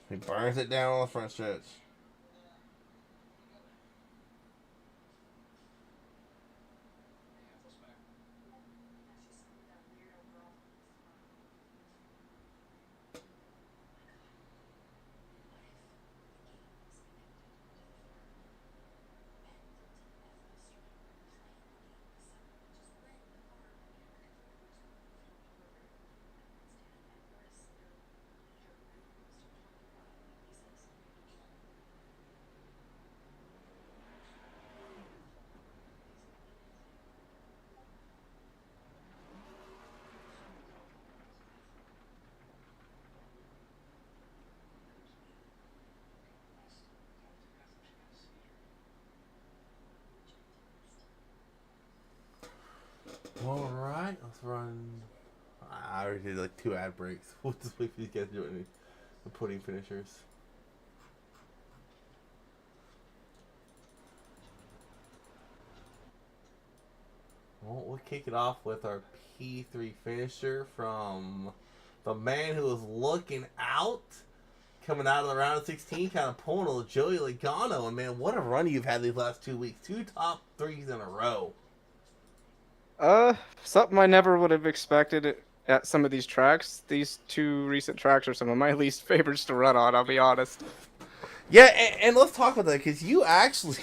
He burns it down on the front stretch. All right, let's run. I already did like 2 ad breaks. We'll just wait for these guys to do it. The pudding finishers. Well, we'll kick it off with our P3 finisher from the man who was looking out, coming out of the round of 16, kind of pulling a little Joey Logano. And man, what a run you've had these last 2 weeks. 2 top 3s in a row. Something I never would have expected at some of these tracks. These 2 recent tracks are some of my least favorites to run on, I'll be honest. Yeah, and let's talk about that, because you actually,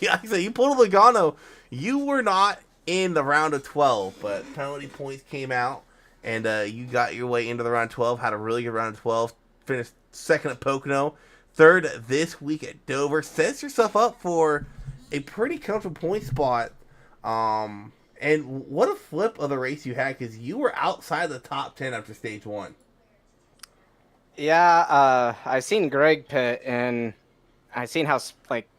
like I said, you pulled a Logano. You were not in the round of 12, but penalty points came out, and you got your way into the round of 12, had a really good round of 12, finished second at Pocono, third this week at Dover, sets yourself up for a pretty comfortable point spot. And what a flip of the race you had, because you were outside the top 10 after stage 1. Yeah, I seen Greg pit, and I seen how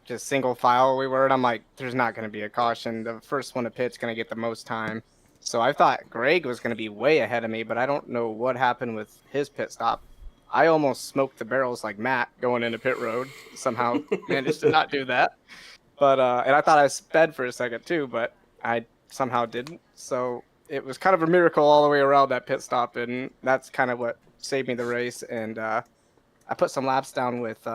just single file we were, and I'm like, there's not going to be a caution. The first one to pit's going to get the most time. So I thought Greg was going to be way ahead of me, but I don't know what happened with his pit stop. I almost smoked the barrels like Matt going into pit road. Somehow managed to not do that. But and I thought I sped for a second too, but I somehow didn't. So it was kind of a miracle all the way around that pit stop, and that's kind of what saved me the race. And I put some laps down with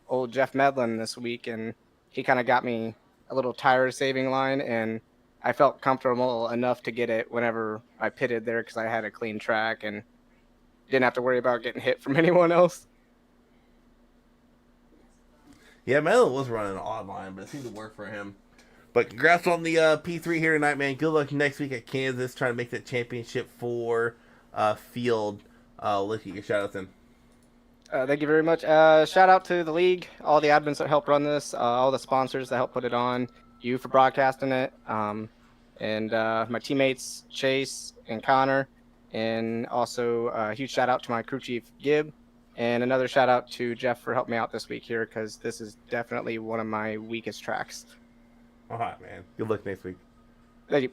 old Jeff Medlin this week, and he kind of got me a little tire saving line, and I felt comfortable enough to get it whenever I pitted there because I had a clean track and didn't have to worry about getting hit from anyone else. Yeah, Medlin was running an odd line, but it seemed to work for him. But congrats on the P3 here tonight, man. Good luck next week at Kansas, trying to make that championship for field. Let's get your shout-outs in. Thank you very much. Shout out to the league, all the admins that helped run this, all the sponsors that helped put it on, you for broadcasting it, and my teammates Chase and Connor, and also a huge shout out to my crew chief Gib, and another shout out to Jeff for helping me out this week here, because this is definitely one of my weakest tracks. All right, man. Good luck next week. Thank you.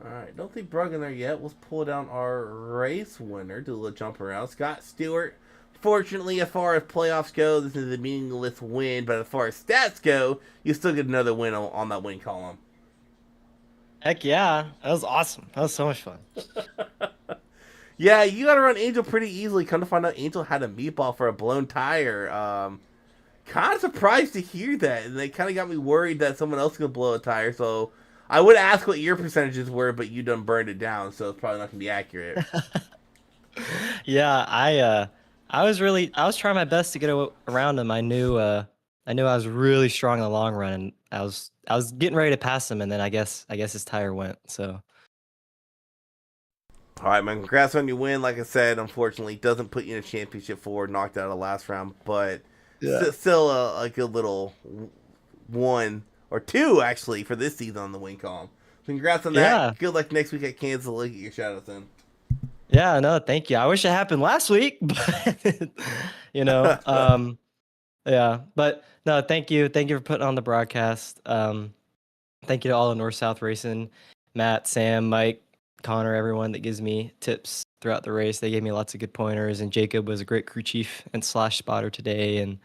All right, don't think Brugg in there yet. Let's pull down our race winner. Do a little jump around. Scott Stewart. Fortunately, as far as playoffs go, this is a meaningless win. But as far as stats go, you still get another win on that win column. Heck yeah. That was awesome. That was so much fun. Yeah, you got to run Angel pretty easily. Come to find out, Angel had a meatball for a blown tire. Kind of surprised to hear that. And they kind of got me worried that someone else could blow a tire. So I would ask what your percentages were, but you done burned it down. So it's probably not going to be accurate. Yeah, I was trying my best to get around him. I knew I was really strong in the long run, and I was getting ready to pass him, and then I guess his tire went. So all right, man. Congrats on your win. Like I said, unfortunately, it doesn't put you in a championship four, knocked out of the last round, but still a good little 1 or 2 actually for this season on the win column. Congrats on that. Yeah. Good luck next week at Kansas. Look at your shout-outs in. yeah, no, thank you. I wish it happened last week, but yeah, but no, thank you for putting on the broadcast. Thank you to all of North South Racing, Matt, Sam, Mike, Connor, everyone that gives me tips throughout the race. They gave me lots of good pointers, and Jacob was a great crew chief and slash spotter today. And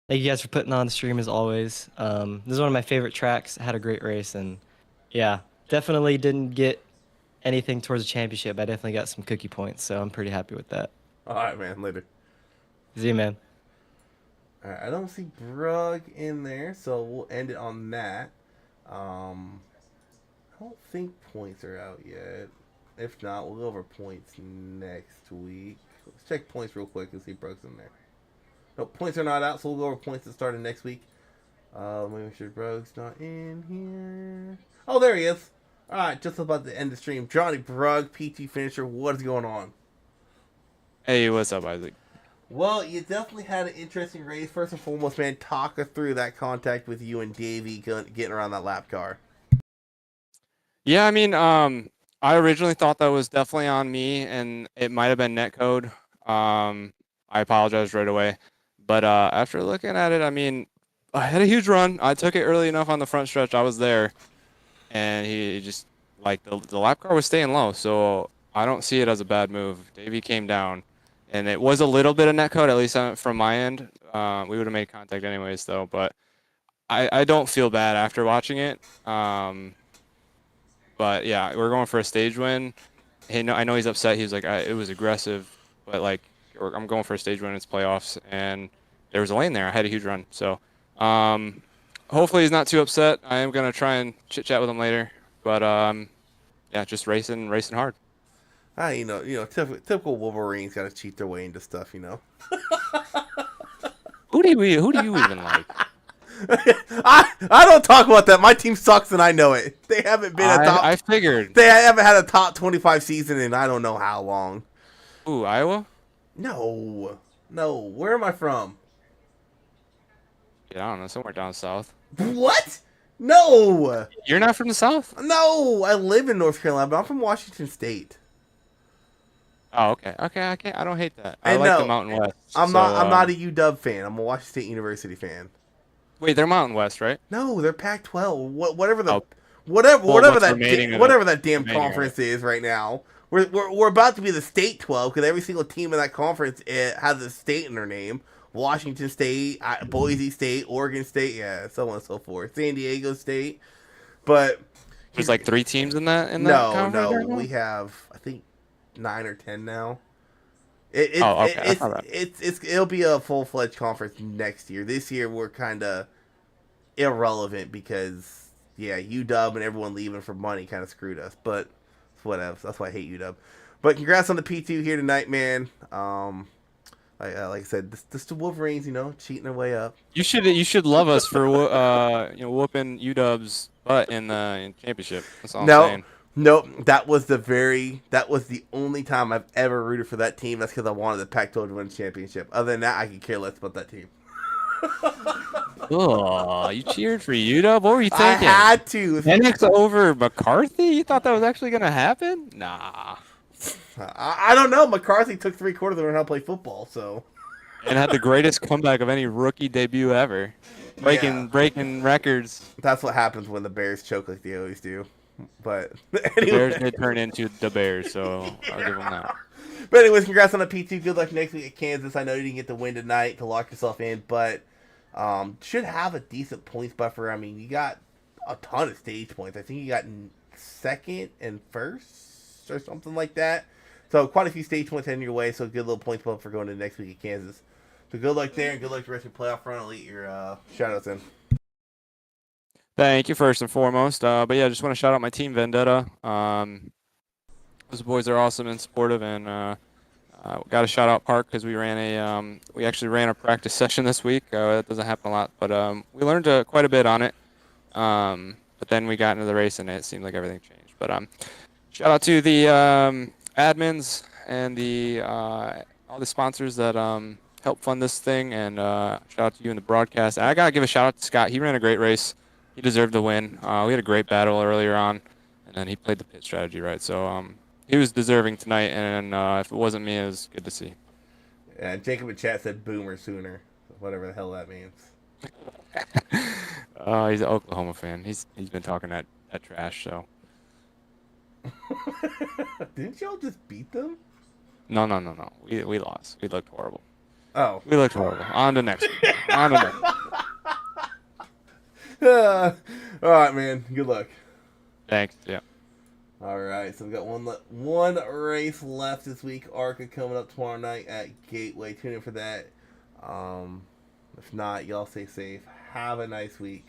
thank you guys for putting on the stream as always. This is one of my favorite tracks. I had a great race, and yeah, definitely didn't get anything towards the championship. I definitely got some cookie points, so I'm pretty happy with that. All right, man. Later. See you, man. All right, I don't see Brugg in there, so we'll end it on that. I don't think points are out yet. If not, we'll go over points next week. Let's check points real quick and see if Brugg's in there. No, points are not out, so we'll go over points that started next week. Let me make sure Brugg's not in here. Oh, there he is. All right, just about to end the stream. Johnny Brugg, PT finisher. What is going on? Hey, what's up, Isaac? Well, you definitely had an interesting race. First and foremost, man, talk us through that contact with you and Davey getting around that lap car. Yeah, I mean, I originally thought that was definitely on me, and it might have been netcode. I apologize right away. But after looking at it, I mean, I had a huge run. I took it early enough on the front stretch. I was there, and he just like the lap car was staying low, so I don't see it as a bad move. Davey came down, and it was a little bit of netcode, at least from my end. We would have made contact anyways, though, but I don't feel bad after watching it. But yeah, we're going for a stage win. I know he's upset. He's like, it was aggressive, but like, I'm going for a stage win. It's playoffs, and there was a lane there. I had a huge run, so hopefully he's not too upset. I am gonna try and chit chat with him later, but yeah, just racing hard. Typical Wolverines got to cheat their way into stuff, you know. Who do you even like? I don't talk about that. My team sucks, and I know it. They haven't been a top. I figured. They haven't had a top 25 season in I don't know how long. Ooh, Iowa? No. Where am I from? Yeah, I don't know, somewhere down south. What? No. You're not from the south? No, I live in North Carolina, but I'm from Washington State. Oh, okay. I don't hate that. I And like no, the Mountain West. I'm not a UW fan. I'm a Washington State University fan. Wait, they're Mountain West, right? No, they're Pac-12. Whatever what's that damn remaining, conference is right now. We're about to be the State 12 because every single team in that conference has a state in their name. Washington State, Boise State, Oregon State, yeah, so on and so forth. San Diego State, but There's like 3 teams in that conference right now? we have I think 9 or 10 now. It'll be a full-fledged conference next year. This year we're kind of irrelevant because UW and everyone leaving for money kind of screwed us. But whatever. That's why I hate UW. But congrats on the P2 here tonight, man. Like I said, this the Wolverines, cheating their way up. You should love us for whooping UW's butt in the championship. That's all I'm saying. Nope, that was the only time I've ever rooted for that team. That's because I wanted the Pac-12 to win the championship. Other than that, I could care less about that team. Oh, you cheered for UW? What were you thinking? I had to. Penix over McCarthy? You thought that was actually going to happen? Nah. I don't know. McCarthy took 3/4 to learn how to play football, so. And had the greatest comeback of any rookie debut ever. Breaking records. That's what happens when the Bears choke like they always do. But anyway. The Bears did turn into the Bears, so I'll give them that. But anyways, congrats on the P2. Good luck next week at Kansas. I know you didn't get the win tonight to lock yourself in, but should have a decent points buffer. I mean, you got a ton of stage points. I think you got second and first or something like that. So quite a few stage points heading your way. So good little points buffer going into next week at Kansas. So good luck there and good luck the rest of your playoff run. I'll let your shout-outs in. Thank you, first and foremost. But yeah, just want to shout out my team, Vendetta. Those boys are awesome and supportive, and got to shout out Park because we actually ran a practice session this week. That doesn't happen a lot, but we learned quite a bit on it. But then we got into the race, and it seemed like everything changed. But shout out to the admins and all the sponsors that helped fund this thing, and shout out to you in the broadcast. And I gotta give a shout out to Scott. He ran a great race. He deserved the win. We had a great battle earlier on, and then he played the pit strategy right. So he was deserving tonight, and if it wasn't me, it was good to see. Yeah, Jacob in chat said boomer sooner, whatever the hell that means. He's an Oklahoma fan. He's been talking that trash, so. Didn't y'all just beat them? No. We lost. We looked horrible. Oh. We looked horrible. On to next week. All right, man. Good luck. Thanks. Yeah. All right, so we've got one race left this week. ARCA coming up tomorrow night at Gateway. Tune in for that. If not, y'all stay safe. Have a nice week.